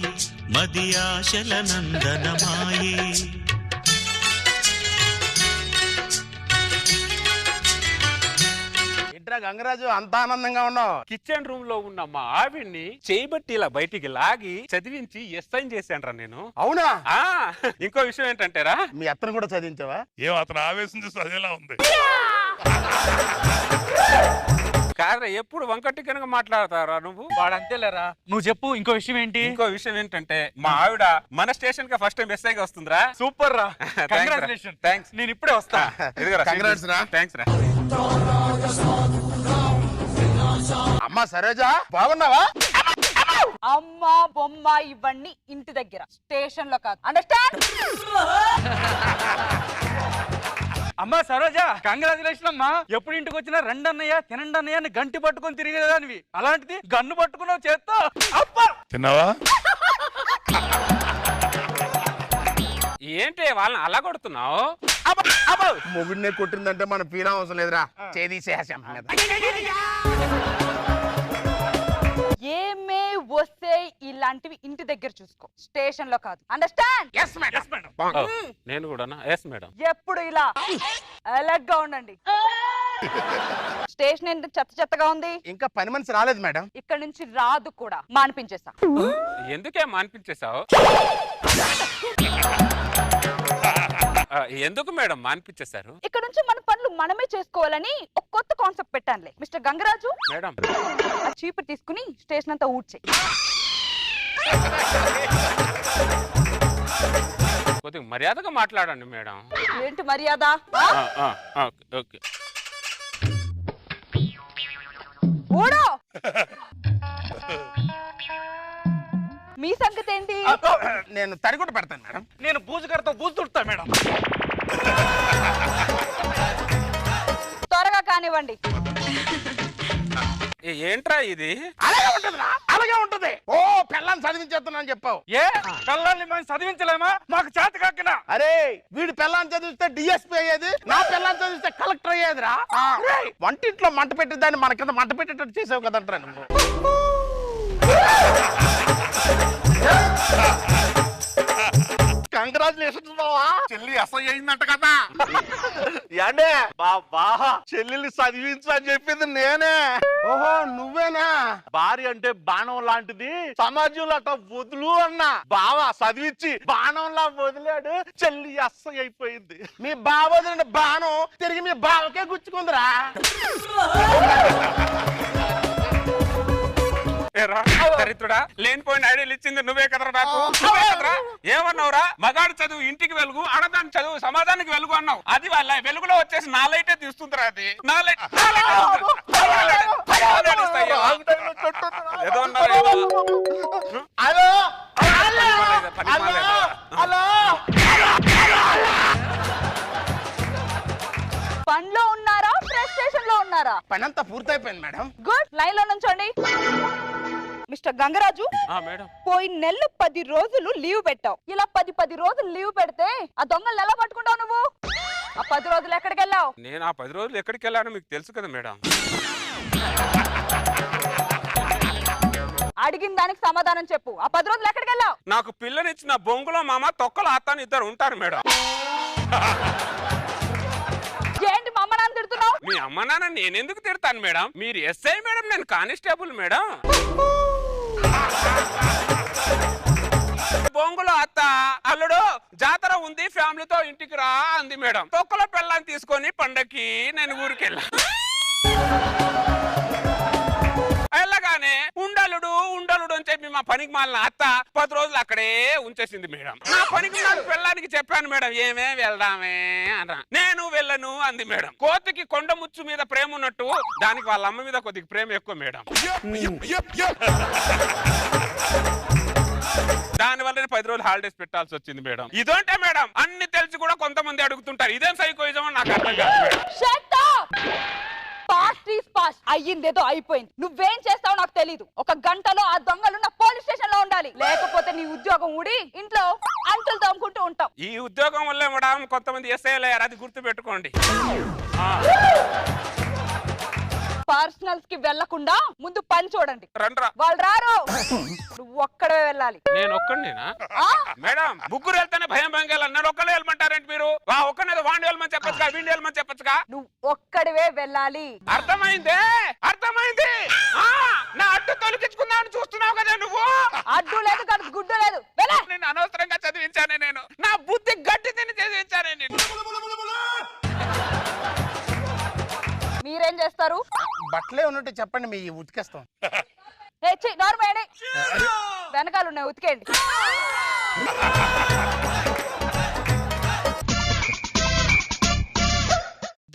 మది ఆశల నందనమాయే. ఏంట్రా గంగరాజు అంత ఆనందంగా ఉన్నావు? కిచెన్ రూమ్ లో ఉన్న మా ఆవిడ్ని చేయబట్టి ఇలా బయటికి లాగి చదివించి ఎస్ఐన్ చేశాను నేను. అవునా? ఇంకో విషయం ఏంటంటేరా, మీ అత్తను కూడా చదివించావా? ఏం అతను ఆవేశం చూసి అదేలా ఉంది. కాదు ఎప్పుడు వంకటి కనుక మాట్లాడతారా నువ్వు? వాడంతేలేరా. నువ్వు చెప్పు ఇంకో విషయం ఏంటి? ఇంకో విషయం ఏంటంటే మా ఆవిడ మన స్టేషన్ కి ఫస్ట్ టైం ఎస్ఐగా వస్తుందిరా. సూపర్ రా, కంగ్రాచులేషన్. థ్యాంక్స్. నేను ఇప్పుడే వస్తా. కంగ్రాట్స్ రా. థ్యాంక్స్ రా. అమ్మా సరోజా, బాగున్నావా? అమ్మ బొమ్మ ఇవన్నీ ఇంటి దగ్గర, స్టేషన్ లో కాదు. అండర్స్టాండ్? అమ్మా సరోజా, కంగ్రాచులేషన్ అమ్మా. ఎప్పుడు ఇంటికి వచ్చినా రండి అన్నయ్య తినండి అన్నయ్య అని గంటి పట్టుకొని తిరిగేదానివి, అలాంటిది గన్ను పట్టుకున్నావు చేత్తో. తిన్నావా? ఏంటి వాళ్ళని అలా కొడుతున్నావు? మొగుడినే కొట్టిందంటే మన ఫీల్ అవసరం లేదురా, చేదీసేసాం. ఏమే వస్తే ఇలాంటివి ఇంటి దగ్గర చూసుకో, స్టేషన్ లో కాదు. అండర్స్టాండ్? నేను కూడా ఎస్ మేడం. ఎప్పుడు ఇలా అలర్ట్ గా ఉండండి. స్టేషన్ ఎంత చెత్త చెత్తగా ఉంది. ఇంకా పని మనిషి రాలేదు మేడం. ఇక్కడ నుంచి రాదు కూడా, మానిపించేసా. ఎందుకే మానిపించేసావు? ఎందుకు మేడం మానిపించేశారు? ఇక్కడ నుంచి మన పనులు మనమే చేసుకోవాలని ఒక కొత్త కాన్సెప్ట్ పెట్టానులే. మిస్టర్ గంగరాజు మేడం, ఆ చీపురు తీసుకుని స్టేషన్ అంతా ఊడ్చే. కొద్దిగా మర్యాదగా మాట్లాడండి మేడం. ఏంటి మర్యాద? ఓకే. ఊడో. మీ సంగతి ఏంటి? నేను తడిగుడ్డ పెడతాను మేడం. నేను బూజుగారితో బూజు తుడుతా మేడం. త్వరగా కానివ్వండి. ఏంట్రా ఇది? అలాగే ఉంటదిరా, అలాగే ఉంటది. ఓ పిల్లని చదివించేస్తున్నాను చెప్పావు. ఏ పిల్లల్ని మేము చదివించలేమా? మాకు చేత కాకినా. అరే వీడి పిల్లని చదివిస్తే డిఎస్పీ అయ్యేది, నా పిల్లని చదివిస్తే కలెక్టర్ అయ్యేదిరా. వంటింట్లో మంట పెట్టేదాన్ని మన కింద మంట పెట్టేటట్టు చేసావు కదంటరా నువ్వు. కంగ్రాచులేషన్స్ బావా, చెల్లి ఎస్ఐ అయిందంట కదా. ఏండే బాహా చెల్లెల్ని చదివించు అని చెప్పింది నేనే. ఓహో నువ్వేనా? భార్య అంటే బాణం లాంటిది, సమాజంలో అట్లా వదులు అన్నా. బావ చదివించి బాణంలా వదిలాడు, చెల్లి ఎస్ఐ అయిపోయింది. మీ బావ వదిలిన బాణం తిరిగి మీ బావకే గుచ్చుకుందిరా. దరిద్రుడా, లేనిపోయిన ఐడియాలు ఇచ్చింది నువ్వే కదరా నాకు. నువ్వే కదరా. ఏమన్నావురా? మగాడు చదువు ఇంటికి వెలుగు, ఆడదాని చదువు సమాజానికి వెలుగు అన్నావు. అది వాళ్ళ వెలుగులో వచ్చేసి నా లైటే తీస్తుందిరా. అది నా లైట్. ఏదో అన్నారు. హలో పనిలో ఉన్నారా, స్టేషన్ లో ఉన్నారా? పని అంతా పూర్తయిపోయింది మేడం. గుడ్. లైన్ లో నుంచోండి. మిస్టర్ గంగరాజు, మేడం, పోయిన నెలలో 10 రోజులు లీవ్ పెట్టావు. ఇలా 10 రోజులు లీవ్ పెడితే ఆ దొంగలు ఎలా పట్టుకుంటావు నువ్వు? ఆ 10 రోజులు ఎక్కడికి వెళ్ళావు? నేను ఆ 10 రోజులు ఎక్కడికి వెళ్ళానో మీకు తెలుసు కదా మేడం. అడిగిన దానికి సమాధానం చెప్పు. ఆ 10 రోజులు ఎక్కడికి వెళ్ళావు? నాకు పిల్లనిచ్చిన బొంగులో మామ తొక్కల అత్తాను ఇద్దరు ఉంటారు మేడం. ఏంటి మా అమ్మ నాన్న తిడుతున్నావు? మీ అమ్మ నాన్న నేనెందుకు తిడతాను మేడం? మీరు ఎస్ఐ మేడం, నేను కానిస్టేబుల్ మేడం. బొంగులో అత్త అల్లుడు జాతర ఉంది ఫ్యామిలీతో ఇంటికి రా అంది మేడం. తొక్కల పిల్లని తీసుకొని పండక్కి నేను ఊరికెళ్ళా. వెళ్ళగానే ఉండలుడు ఉండలుడు అని చెప్పి పనికి మాలిన అత్త 10 రోజులు అక్కడే ఉంచేసింది మేడం. నా పనికి మాలిన పిల్లానికి చెప్పాను మేడం, ఏమే వెళ్దామే అన్నా. నేను వెళ్ళను అంది మేడం. కోతికి కొండ ముచ్చు మీద ప్రేమ ఉన్నట్టు దానికి వాళ్ళ అమ్మ మీద కొద్దిగా ప్రేమ ఎక్కువ మేడం. దాని వల్ల 10 రోజులు హాలిడేస్ పెట్టాల్సి వచ్చింది మేడం. ఇదంటే మేడం అన్ని తెలిసి కూడా కొంతమంది అడుగుతుంటారు, ఇదేం సైకోయిజం అని నాకు అర్థం కాదు మేడం. Past is past. అయ్యిందేదో అయిపోయింది. నువ్వేం చేస్తావో నాకు తెలీదు. 1 గంటలో ఆ దొంగలు నా పోలీస్ స్టేషన్ లో ఉండాలి, లేకపోతే నీ ఉద్యోగం ఊడి ఇంట్లో అంటలు తోముకుంటూ ఉంటావు. ఈ ఉద్యోగం వల్లే మేడం కొంతమంది ఎస్ఐలు అయ్యారు, అది గుర్తు పెట్టుకోండి. పర్సనల్స్ కి వెళ్లకుండా ముందు పని చూడండి. రండ్రా. వాళ్ళు రారు, నువ్వు ఒక్కడే వెళ్ళాలి. నేను ఒక్కడినేనా మేడం? ముగ్గురు వెళ్తేనే భయం భయంగా నన్ను ఒక్కడే వెళ్ళమంటారేంటి మీరు? ఒక్కనే వాడిని వెళ్ళమని చెప్పచ్చుగా, వీడిని వెళ్ళమని చెప్పచ్చుగా. నువ్వు ఒక్కడివే వెళ్ళాలి. అర్థమైందే, అర్థమైంది. నా అడ్డు తొలగించుకుందామని చూస్తున్నావు కదా నువ్వు. అడ్డు లేదు కనుక గుడ్డు లేదు. నేను అనవసరంగా చదివించానే, నేను నా బుద్ధి గట్టి తిని చదివించానే నేను. మీరేం చేస్తారు? బట్టలే ఉన్నట్టు చెప్పండి, మీ ఉతికేస్తాం. వెనకాల ఉన్నాయి, ఉతికేయండి.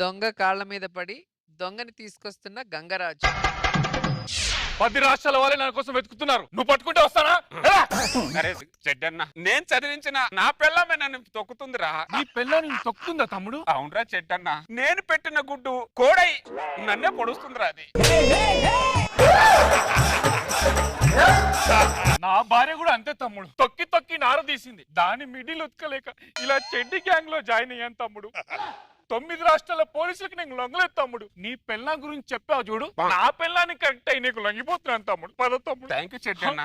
దొంగ కాళ్ళ మీద పడి దొంగని తీసుకొస్తున్న గంగరాజు. 10 రాష్ట్రాల వాళ్ళే నా కోసం వెతుకుతున్నారు, నువ్వు పట్టుకుంటే వస్తానా? అరే చెడ్డన్న, నేను చదివించిన నా పిల్లమే నన్ను తొక్కుతుందిరా. నీ పిల్ల నేను తొక్కుతుందా తమ్ముడు? అవునరా చెడ్డన్న, నేను పెట్టిన గుడ్డు కోడై నన్నే పొడుస్తుందిరా అది. నా భార్య కూడా అంతే తమ్ముడు, తొక్కి తొక్కి నార తీసింది. దాని మిడిల్ ఉతకలేక ఇలా చెడ్డి గ్యాంగ్ లో జాయిన్ అయ్యాను తమ్ముడు. 9 రాష్ట్రాల పోలీసులకు నేను లొంగలేదు తమ్ముడు. నీ పిల్ల గురించి చెప్పావు చూడు, నా పిల్లాన్ని కరెక్ట్ అయి నీకు లొంగిపోతున్నాను తమ్ముడు. పద తమ్ముడు. థ్యాంక్ యూ చెడ్డి అన్న.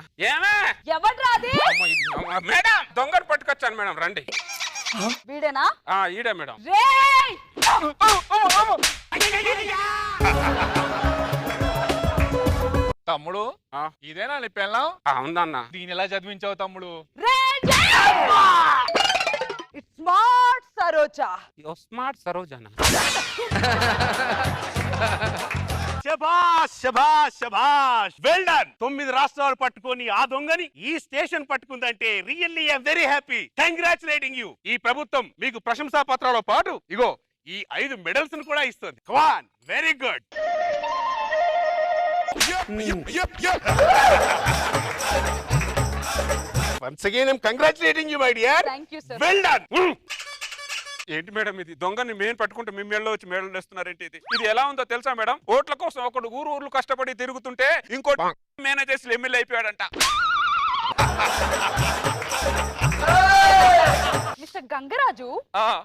మేడం దొంగను పట్టుకొచ్చాను మేడం, రండి. వీడేనా? ఈడే మేడం. తమ్ముడు ఇదేనా నీ పిల్లం? అవునన్నా. దీని ఎలా చదివించావు తమ్ముడు? స్మార్ట్ సరోజా. స్మార్ట్ సరోజానా? శభాష్ శభాష్ శభాష్, వెల్ డన్. 9 రాష్ట్రాలు పట్టుకొని ఆ దొంగని ఈ స్టేషన్ పట్టుకుందంటే really I am very happy. Congratulating you. ఈ ప్రభుత్వం మీకు ప్రశంసా పత్రాలతో పాటు ఇగో ఈ 5 మెడల్స్ ను కూడా ఇస్తుంది. Come on, very good. Once again I'm congratulating you my dear. Thank you sir. Well done. ఏంటి మేడం ఇది? దొంగని మేము పట్టుకుంటే మీ మేడలో వచ్చి మేడలు వేస్తున్నారేంటి? ఇది ఎలా ఉందో తెలుసా మేడం? ఓట్ల కోసం ఒకడు ఊర్లు కష్టపడి తిరుగుతుంటే ఇంకోటి మేనేజర్స్ ఎమ్మెల్యే అయిపోయాడంట. మిస్టర్ గంగరాజు,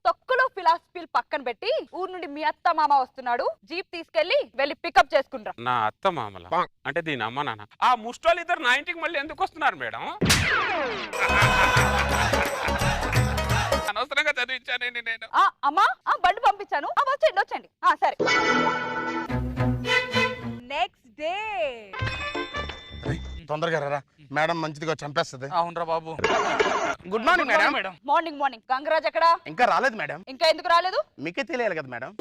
తొక్కులో ఫిలాసఫీలు పక్కన పెట్టి ఊరు నుండి మీ అత్త మామ వస్తున్నాడు, జీప్ తీసుకెళ్లి వెళ్ళి పికప్ చేసుకుంటా. నా అత్త మామల అంటే దీని అమ్మ నాన్న? ఆ ముష్టోళ్ళు ఇద్దరు నా ఇంటికి మళ్ళీ ఎందుకు వస్తున్నారు మేడం? అనవసరంగా చదివించాను నేను. అమ్మా బండి పంపించాను, వచ్చేయండి వచ్చేయండి. సరే. Next day. తొందరగా రా, మేడం మంచిదిగా చంపేస్తుంది. అవునరా బాబు. Good morning madam. Morning morning. Gangaraj ఎక్కడా? ఇంకా రాలేదు మేడం. ఇంకా ఎందుకు రాలేదు? మీకే తెలియాలి కదా మేడం.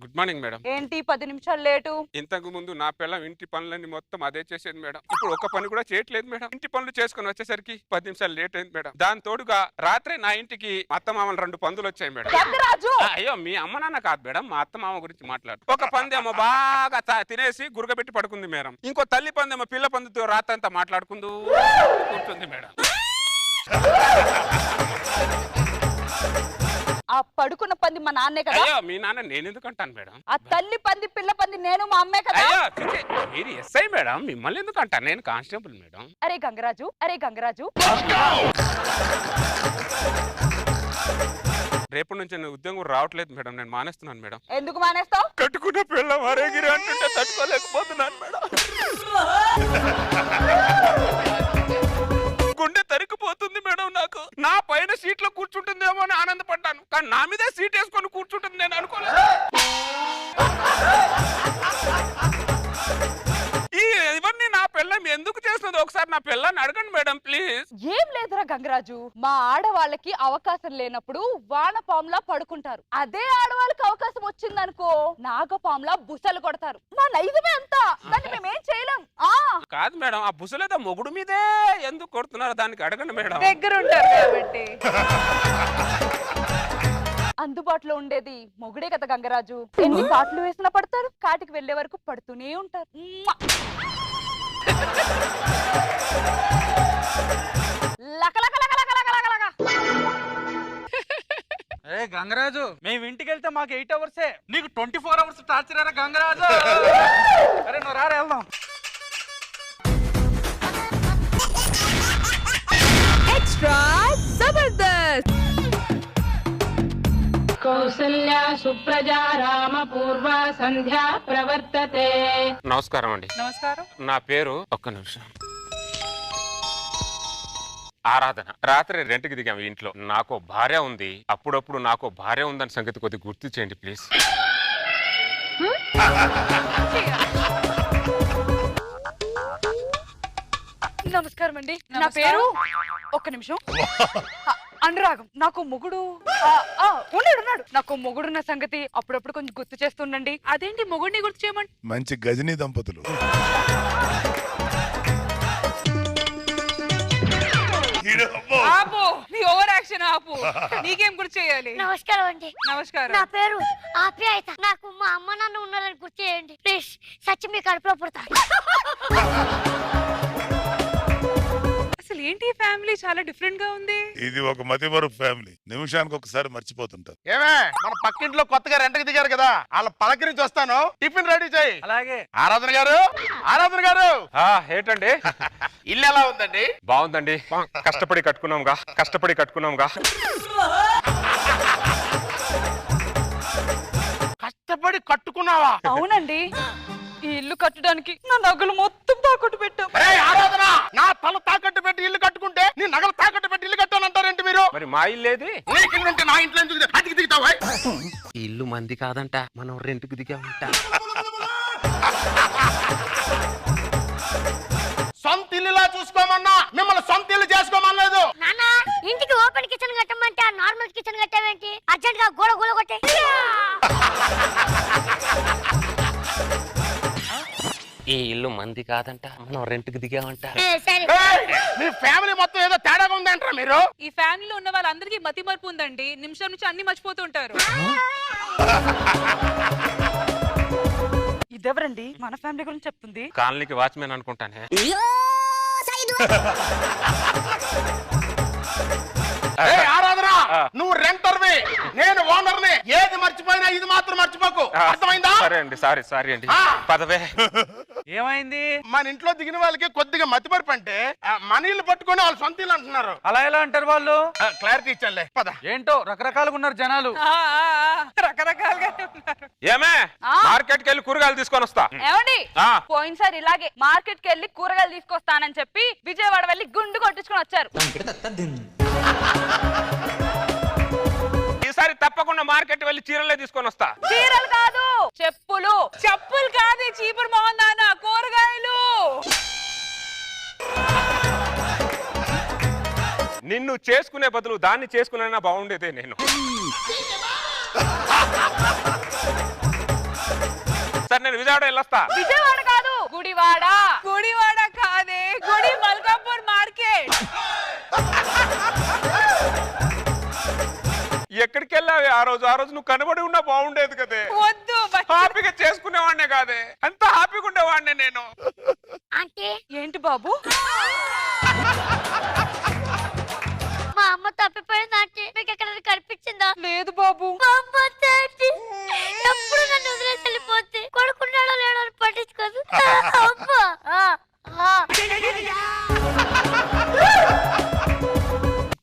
Good morning madam. ఏంటి 10 నిమిషాలు లేటు? ఇంతకు ముందు నా పిల్లం ఇంటి పనులన్నీ మొత్తం అదే చేసేది మేడం. ఇప్పుడు ఒక్క పని కూడా చేయట్లేదు మేడం. ఇంటి పనులు చేసుకుని వచ్చేసరికి 10 నిమిషాలు లేట్ అయింది మేడం. దాని తోడుగా రాత్రి నా ఇంటికి అత్త మామలు 2 పందులు వచ్చాయి మేడం. అయ్యో మీ అమ్మ నాన్న కాదు మేడం, మా అత్త మామ గురించి మాట్లాడు. ఒక పందేమో బాగా తినేసి గురగబెట్టి పడుకుంది మేడం. ఇంకో తల్లి పందేమో పిల్ల పందుతో రాత్రంతా మాట్లాడుకుంటూ కూర్చుంది మేడం. ఆ పడుకున్న పంది మా నాన్నే కదా? అయ్యో మీ నాన్న నేను ఎందుకు అంటాను మేడం? ఆ తల్లి పంది పిల్ల పంది నేను మా అమ్మే కదా? అయ్యో మీరు ఎస్ఐ మేడం, మిమ్మల్ని ఎందుకు అంటాను? నేను కానిస్టేబుల్ మేడం. అరే గంగరాజు, రేపటి నుంచి నేను ఉద్యోగం రావట్లేదు మేడం, నేను మానేస్తున్నాను మేడం. ఎందుకు మానేస్తావు? కట్టుకున్న పిల్ల మరేగిరి అంటుంటే తట్టుకోలేకపోతున్నాను మేడం. గుండె తరికిపోతుంది మేడం నాకు. నా పైన సీట్ లో కూర్చుంటుందేమో అని ఆనందపడ్డాను, కానీ నా మీదే సీట్ వేసుకొని కూర్చుంటుంది నేను అనుకోలేదు. ఇవన్నీ నా పిల్లం ఎందుకు చేస్తుంది? ఒకసారి నా పిల్లని అడగండి మేడం ప్లీజ్. ఏం లేదురా గంగరాజు, మా ఆడవాళ్ళకి అవకాశం లేనప్పుడు వానపాములా పడుకుంటారు. అదే ఆడవాళ్ళకి అవకాశం వచ్చింది వచ్చిందనుకో నాగపాములా బుసలు కొడతారు. మా నైజమే అంతా, దాన్ని మేమేం చేయలేం. కాదు మేడం, ఆ బుసలేదో మొగుడు మీదే ఎందుకు కొడుతున్నారు దానికి అడగండి మేడం. దగ్గర ఉంటారు కాబట్టి. అందుబాటులో ఉండేది మొగుడే కదా గంగరాజు. ఎన్ని కాట్లు వేసినా పడతారు, కాటికి వెళ్లే వరకు పడుతూనే ఉంటారు. గంగరాజు, మేము ఇంటికి వెళ్తే మాకు 8 అవర్సే, నీకు 24 అవర్స్ టార్చర్ గంగరాజు. అరే నువ్వు రారా వెళ్దాం. ఎక్స్ట్రా జబర్దస్త్. కౌసల్యా సుప్రజా రామ పూర్వ సంధ్యా ప్రవర్తతే. నమస్కారం అండి. నమస్కారం. నా పేరు ఒక్క నిమిషం ఆరాధన. రాత్రి రెంట్కి దిగాము ఇంట్లో. నాకు భార్య ఉంది. అప్పుడప్పుడు నాకు భార్య ఉందని సంగతి కొద్దిగా గుర్తు చేయండి ప్లీజ్. నమస్కారం అండి, నా పేరు ఒక్క నిమిషం అనురాగం. నాకు మొగుడు ఉన్నాడు. నాకు మొగుడున్న సంగతి అప్పుడప్పుడు కొంచెం గుర్తు చేస్తుండండి. అదేంటి మొగుడిని గుర్తు చేయమండి? మంచి గజనీ దంపతులు. ఆపు, నీ ఓవర్ యాక్షన్ ఆపు. నీకేం గుర్తు చేయాలి? నమస్కారం అండి. నమస్కారం. నా పేరు ఆప్యాయత. నాకు మా అమ్మ నాన్న ఉన్నారని గుర్తు చేయండి ప్లీజ్. సచ్చి మీ కడుపులో పుడతాను. అసలు ఏంటి ఫ్యామిలీ చాలా డిఫరెంట్ గా ఉంది. ఇది ఒక మతిమరుపు ఫ్యామిలీ. నిమిషానికి ఒకసారి మర్చిపోతుంటారు. ఏమే, మన పక్కింట్లో కొత్తగా రెంట్కి దిగారు కదా, వాళ్ళ పలకరించి వస్తాను, టిఫిన్ రెడీ చేయి. అలాగే. ఆరాధన గారు, ఆరాధన గారు. ఏంటండి? ఇల్లు ఎలా ఉందండి? బాగుందండి. కష్టపడి కట్టుకున్నాంగా. కష్టపడి కట్టుకున్నావా? అవునండి, ఈ ఇల్లు కట్టడానికి నా నగలు మొత్తం తాకట్టు పెట్టాం. ఆరాధన, నా తల తాకట్టు పెట్టి ఇల్లు కట్టుకుంటే నీ నగలు తాకట్టు పెట్టి ఇల్లు కట్టానంటారేంటి మీరు? మరి మా ఇల్లేది? నీకు ఇల్లు ఉంటే నా ఇంట్లో ఎందుకు అతికి దిగుతావా? ఇల్లు మంది కాదంట, మనం రెంట్కి దిగామంట. సొంత ఇల్లులా చూసుకోమన్నా, మిమ్మల్ని సొంత ఇల్లు చేసుకోమనలేదు. నాన్న, ఇంటికి ఓపెన్ కిచెన్ కట్టమంటే ఆ నార్మల్ కిచెన్ కట్టావేంటి? అర్జెంట్ గా గోడ గోల కొట్టే. ఈ ఇల్లు మంది కాదంట, మనం రెంట్కి దిగామంట. మీ ఫ్యామిలీ మొత్తం ఏదో తేడాగా ఉందంటారా మీరు? ఈ ఫ్యామిలీలో ఉన్న వాళ్ళందరికీ మతి మరుపు ఉందండి. నిమిషం నుంచి అన్ని మర్చిపోతుంటారు. ఇదెవరండి మన ఫ్యామిలీ గురించి చెప్తుంది? కాలనీకి వాచ్మెన్ అనుకుంటానే. ఆరాధన, నువ్వు రెంటర్వి, నేను ఓనర్ని. ఏది మర్చిపోయినా ఇది మాత్రం మర్చిపోకు, అర్థమైందా? సరే అండి, సారీ అండి. పదవే. ఏమైంది? మన ఇంట్లో దిగిన వాళ్ళకి కొద్దిగా మతిమరుపు అంటే మన ఇల్లు పట్టుకొని వాళ్ళు సొంత ఇల్లు అంటున్నారు. అలా ఎలా అంటారు వాళ్ళు? క్లారిటీ ఇచ్చాలే, పద. ఏంటో రకరకాలుగా ఉన్నారు జనాలు. రకరకాలుగా ఉన్నారు. ఏమే, మార్కెట్ కి వెళ్ళి కూరగాయలు తీసుకొని వస్తా. ఏమండి, పోయినసారి ఇలాగే మార్కెట్ కి వెళ్ళి కూరగాయలు తీసుకొస్తానని చెప్పి విజయవాడ వెళ్ళి గుండు కొట్టించుకొని వచ్చారు. ఈసారి తప్పకుండా మార్కెట్ వెళ్ళి చీరలే తీసుకొని వస్తా. చీరలు కాదు, చెప్పులు. చెప్పులు కాదు, చీపురు మొహం దానా, కూరగాయలు. నిన్ను చేసుకునే బదులు దాన్ని చేసుకునేనా బాగుండేదే. నేను సరే, నేను విజయవాడ వెళ్ళొస్తా. విజయవాడ కాదు, గుడివాడ. గుడివాడ కాదే, గుడి మల్కాపూర్ మార్కెట్. ఎక్కడికి వెళ్ళావే ఆ రోజు? నువ్వు కనబడి ఉన్నా బాగుండేది కదే. వద్దు, హ్యాపీగా చేసుకునేవాడినే కాదే, అంత హ్యాపీగా ఉండేవాడినే నేను. అంటే ఏంటి బాబు? మా అమ్మ తప్పిపోయింది అంటే మీకు ఎక్కడ కనిపించిందా? లేదు బాబు. మా అమ్మ ఎప్పుడు నన్ను వదిలేసి వెళ్ళిపోతే కొడుకున్నాడో లేడో అని పట్టించుకోదు.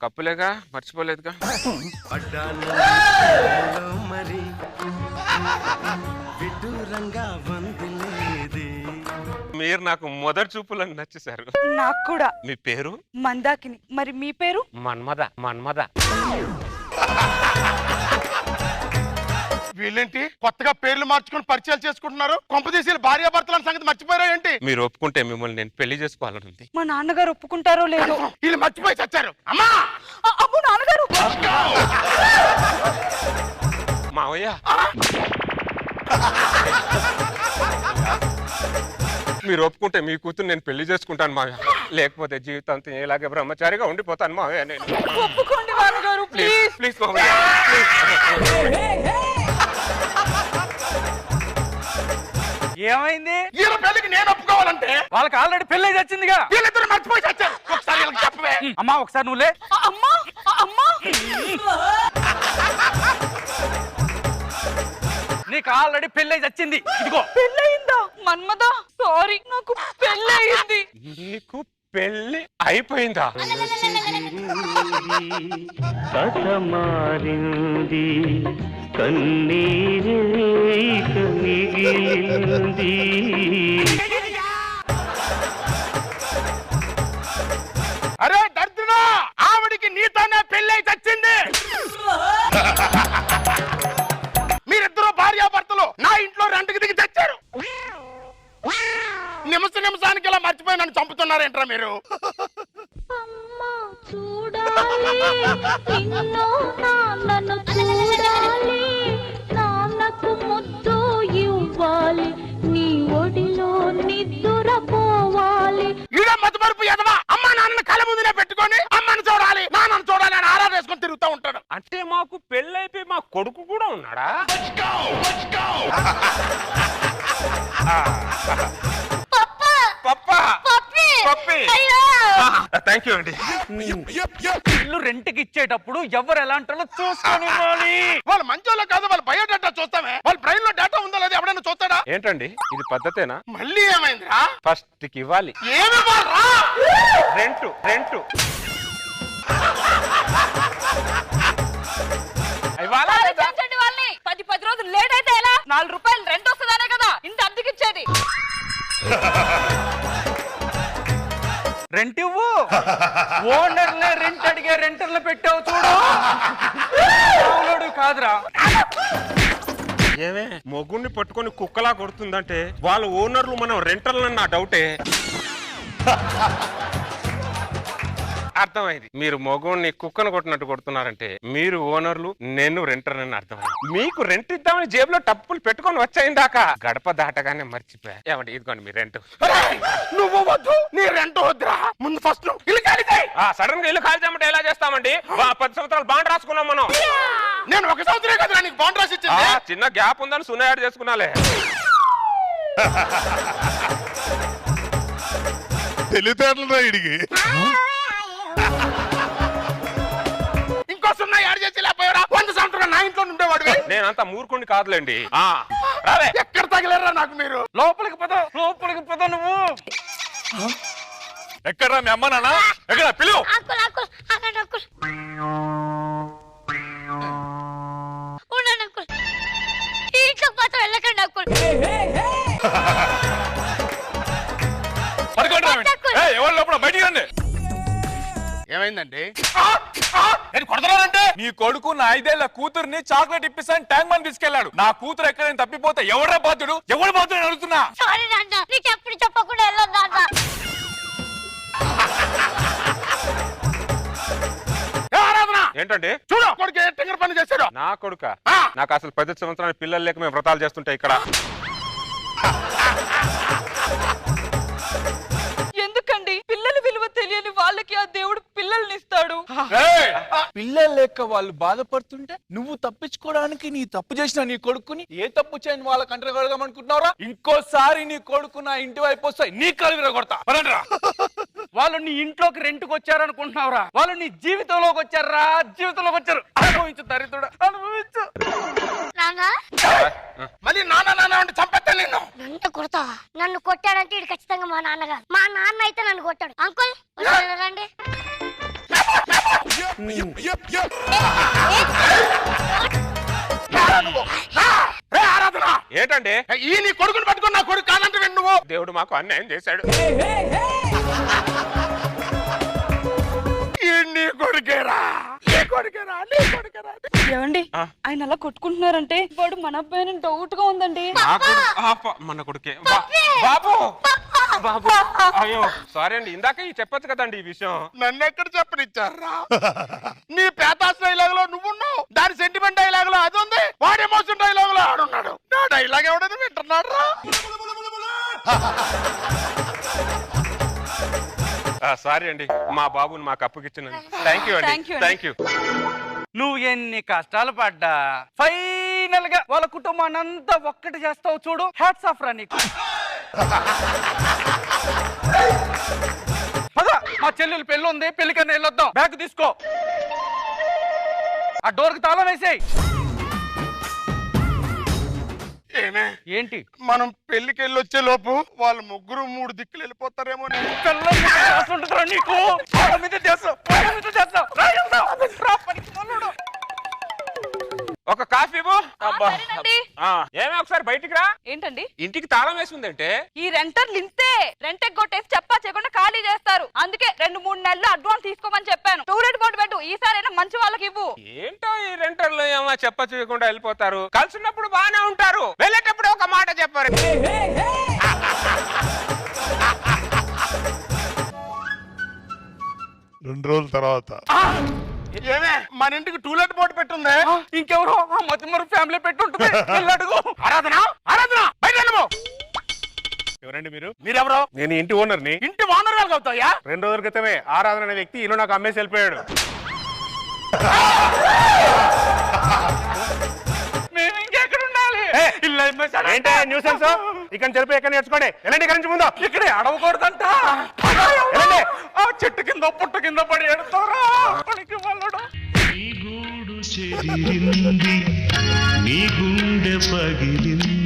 కప్పులేగా, మర్చిపోలేదుగా. మీరు నాకు మొదటి చూపులను నచ్చేశారు. నాకు కూడా. మీ పేరు? మందాకిని. మరి మీ పేరు? మన్మద. వీళ్ళేంటి కొత్తగా పేర్లు మార్చుకుని పరిచయాలు చేసుకుంటున్నారు? కొంపదీసి భార్యాభర్తల సంగతి మర్చిపోయారా ఏంటి? మీరు ఒప్పుకుంటే మిమ్మల్ని నేను పెళ్లి చేసుకోవాలని ఉంది. మా నాన్నగారు ఒప్పుకుంటారో లేదో. వీళ్ళు మర్చిపోయి చచ్చారు. అమ్మా, అబ్బో, నాన్నగారు. మావయ్య, మీరు ఒప్పుకుంటే మీ కూతురు నేను పెళ్లి చేసుకుంటాను మావయ్య, లేకపోతే జీవితాంతం ఇలాగే బ్రహ్మచారిగా ఉండిపోతాను మావయ్య. నేను ఒప్పుకోండి నాన్నగారు ప్లీజ్. ప్లీజ్ మావయ్య ప్లీజ్. ఏమైంది? ఈయన పెళ్లికి నేను ఒప్పుకోవాలంటే వాళ్ళకి ఆల్రెడీ పెళ్లి వచ్చిందిగా. వీళ్ళిద్దరు మర్చిపోయి చచ్చారు. ఒకసారి వీళ్ళకి చెప్పవే. అమ్మా ఒకసారి నువ్వులే. అమ్మా అమ్మా నీకు ఆల్రెడీ పెళ్లి వచ్చింది. ఇదిగో పెళ్ళయిందా? మన్మదా సారీ, నాకు పెళ్ళయింది. నీకు పెళ్లి అయిపోయిందా? మారింది కన్నీరే మిగిలింది. అరే దర్దునా, ఆవిడికి నీతోనే పెళ్ళై చచ్చింది. మీరిద్దరూ భార్యాభర్తలు నా ఇంట్లో రెండుకి దిగి తెచ్చారు. నిమిషానికి ఇలా మర్చిపోయి నన్ను చంపుతున్నారేంట్రా మీరు? నాన్నను చూడాలి, నాన్నకు ముద్దు ఇవ్వాలి, నీ ఒడిలో నిద్దురపోవాలి. ఈడ మతిమరుపు ఎదవా అమ్మ నాన్నని కళ్ళ ముందునే పెట్టుకొని అమ్మని చూడాలి నాన్నను చూడాలి అని ఆరాధేసుకొని తిరుగుతూ ఉంటాడు. అంటే మాకు పెళ్ళైపోయి మా కొడుకు కూడా ఉన్నాడా? థ్యాంక్ యూ అండి. ఇల్లు రెంట్కి ఇచ్చేటప్పుడు ఎవరు ఎలాంటి చూసుకొని వాళ్ళు మంచోళ్ళో కాదు, వాళ్ళు బయోడేటా చూస్తామే. వాళ్ళ బ్రెయిన్ లో డేటా ఉందో లేదు ఎవడైనా చూస్తాడా? ఏంటండి ఇది పద్ధతేనా? మళ్ళీ ఏమైందిరా? ఫస్ట్ కి ఇవ్వాలి. ఏమివ్వాలరా? రెంటు రెంటు వాళ్ళని 10 రోజులు లేట్ అయితే ఎలా? 4 రూపాయలు రెంట్ వస్తుందనే కదా ఇంత అద్దెకిచ్చేది. రెంట్ ఇవ్వు. ఓనర్లే రెంట్ అడిగే రెంటర్లు పెట్టావు చూడు. కాదురా. ఏమే మొగుణ్ణి పట్టుకొని కుక్కలా కొడుతుందంటే వాళ్ళ ఓనర్లు మనం రెంటర్లని నా డౌటే. అర్థమైంది. మీరు మొగుణ్ణి కుక్కను కొట్టినట్టు కొడుతున్నారంటే మీరు ఓనర్లు, నేను రెంటర్ అని అర్థమైంది. మీకు రెంట్ ఇద్దామని జేబులో టప్పులు పెట్టుకొని వచ్చాయిందాక గడప దాటగానే మర్చిపోయా. ఏమండి ఇదిగోండి మీ రెంట్. నువ్వు వద్దు, నీ రెంట్ వద్దురా. ముందు ఫస్ట్ ఇల్లు ఖాళీ చేయి. సడన్ గా ఇల్లు ఖాళీ చేయమంటే ఎలా చేస్తామండి? 10 సంవత్సరాలు బాండ్ రాసుకున్నాం మనం. నేను 1 సంవత్సరం కదా నీకు బాండ్ రాసి ఇచ్చింది. చిన్న గ్యాప్ ఉందని సున్నా చేసుకున్నాలే. తెలివితేటలు ఇడికి ఇంకో సున్నా యాడ్ చేసి లేకపోయారా? 100 సంవత్సరాలు నా ఇంట్లో ఉండేవాడు. నేనంతా మూర్ఖుండి కాదులేండి. ఎక్కడ తగిలేరా నాకు మీరు? లోపలికి పద, లోపలికి పద. నువ్వు ఎక్కడా మీ అమ్మ నాన్న? ఎక్కడ పిలువు. ఇంట్లో మాత్రం వెళ్ళకండి అంకుల్. ఎవరు లోపల బయటికి రండి. ఏమైందండి? కొడతానంటే నీ కొడుకు నా 5 ఏళ్ల కూతుర్ని చాక్లెట్ ఇప్పిస్తాను ట్యాంక్ బండ్ తీసుకెళ్లాడు. నా కూతురు ఎక్కడైనా తప్పిపోతే ఎవడా బాధ్యుడు? ఎవడు బాధ్యుడు అడుగుతున్నా. సారీ నాన్న, నీకు ఎప్పుడు చెప్పకుండా వెళ్ళను నాన్న. ఏంటండి? చూడు కొడుకు టింగర్ పని చేశాడు. నా కొడుక? నాకు అసలు 10 సంవత్సరాల పిల్లలు లేక మేము వ్రతాలు చేస్తుంటే ఇక్కడ. ఎందుకండి పిల్లల విలువ తెలియని వాళ్ళకి ఆ దేవుడు పిల్లల్ని ఇస్తాడు. పిల్లలు లేక వాళ్ళు బాధపడుతుంటే నువ్వు తప్పించుకోవడానికి నీ తప్పు చేసిన నీ కొడుకుని ఏ తప్పు చేయని వాళ్ళ కంటే కొడదాం అనుకుంటున్నావురా? ఇంకోసారి నీ కొడుకు నా ఇంటి వైపు వస్తాయి నీ కాలు విరగొడతా. వాళ్ళు నీ ఇంట్లోకి రెంట్కి వచ్చారనుకుంటున్నావురా? వాళ్ళు నీ జీవితంలోకి వచ్చారా? జీవితంలోకి వచ్చారు. అనుభవించు దరిద్రుడు, అనుభవించు. మళ్ళీ నాన్న నాన్న అంటే చంపేస్తాను నిన్ను. నన్ను కొడతావా? నన్ను కొట్టాడంటే ఇది ఖచ్చితంగా మా నాన్నగారు. మా నాన్న అయితే నన్ను కొట్టాడు. అంకుల్ రండి. ఏంటండి? ఈ నీ కొడుకుని పట్టుకుని నా కొడుకు కాదంటే నువ్వు. దేవుడు మాకు అన్యాయం చేశాడు. నీ కొడుకేరా, నీ కొడుకేరా, నీ కొడుకేరా. ఏమండి ఆయన అలా కొట్టుకుంటున్నారంటే వాడు మన అబ్బాయి డౌట్ గా ఉందండి. మన కొడుకే. బాబు బాబు అయ్యో సారీ అండి, ఇందాక చెప్పొచ్చు కదండి ఈ విషయం. నన్ను ఎక్కడ చెప్పనిచ్చారా? నీ పేతాస్ డైలాగ్ లో నువ్వున్నావు, దాని సెంటిమెంట్ డైలాగ్ లో అది ఉంది, వాడి ఎమోషన్ డైలాగ్ లో ఆడున్నాడు. నా డైలాగ్ ఎవడని వింటున్నాడు రా. సారీ అండి మా బాబుని మాకు అప్పుకిచ్చినందుకు థ్యాంక్ యూ అండి థ్యాంక్ యూ. నువ్వు ఎన్ని కష్టాలు పడ్డా ఫైనల్ గా వాళ్ళ కుటుంబాన్ని అంతా ఒక్కటి చేస్తావు చూడు. హ్యాట్స్ ఆఫ్ రా నీకు. మా చెల్లెలు పెళ్ళి ఉంది, పెళ్లికన్నా వెళ్ళొద్దాం. బ్యాగ్ తీసుకో, ఆ డోర్ కి తాళం వేసేయ్. ఏంటి మనం పెళ్లికి వెళ్ళి వచ్చే లోపు వాళ్ళు ముగ్గురు 3 దిక్కులు వెళ్ళిపోతారేమో. నీకు ఒక కాఫీ ఏమే ఒకసారి బయటికి రా. ఏంటండి ఇంటికి తాళం వేసుకుందంటే ఈ రెంటర్లు ఇంతే, రెంట్ ఎగ్గొట్టేసి చెప్పా చేయకుండా ఖాళీ చేస్తారు. అందుకే 2-3 నెలలు అడ్వాన్స్ తీసుకోమని చెప్పాను. టూలెట్ బోర్డు పెట్టు, ఈసారైనా మంచి వాళ్ళకి ఇవ్వు. ఏంటో ఈ రెంటర్లు ఏమో చెప్ప చేయకుండా వెళ్ళిపోతారు. కలిసినప్పుడు బాగానే ఉంటారు, వెళ్ళేటప్పుడు ఒక మాట చెప్పారు. రెండు రోజుల తర్వాత ఏమే మన ఇంటికి టూలెట్ బోర్డు పెట్టుందే. ఇంకెవరో ఆ మధ్యమరు ఫ్యామిలీ పెట్టుంటుంది. అడుగు. ఆరాధన ఆరాధన బయట ఎవరండి మీరు? మీరెవరో? నేను ఇంటి ఓనర్ని. ఇంటి ఓనర్ వాళ్ళకి అవుతాయా? 2 రోజుల క్రితమే ఆరాధన అనే వ్యక్తి ఇల్లు నాకు అమ్మేసి వెళ్ళిపోయాడు. మేము ఇంకెక్కడ ఉండాలి? ఏంటే న్యూసెన్స్? ఇక్కడ తెలిపి ఎక్కడ నేర్చుకోండి. ఎలాంటి ఇక్కడ నుంచి ముందు ఇక్కడే అడవకూడదంట. ఆ చెట్టు కింద పుట్ట కింద పడి ఎడతారా పనికి వాళ్ళడు. నీ గూడు చెదిరింది, నీ గుండె పగిలింది.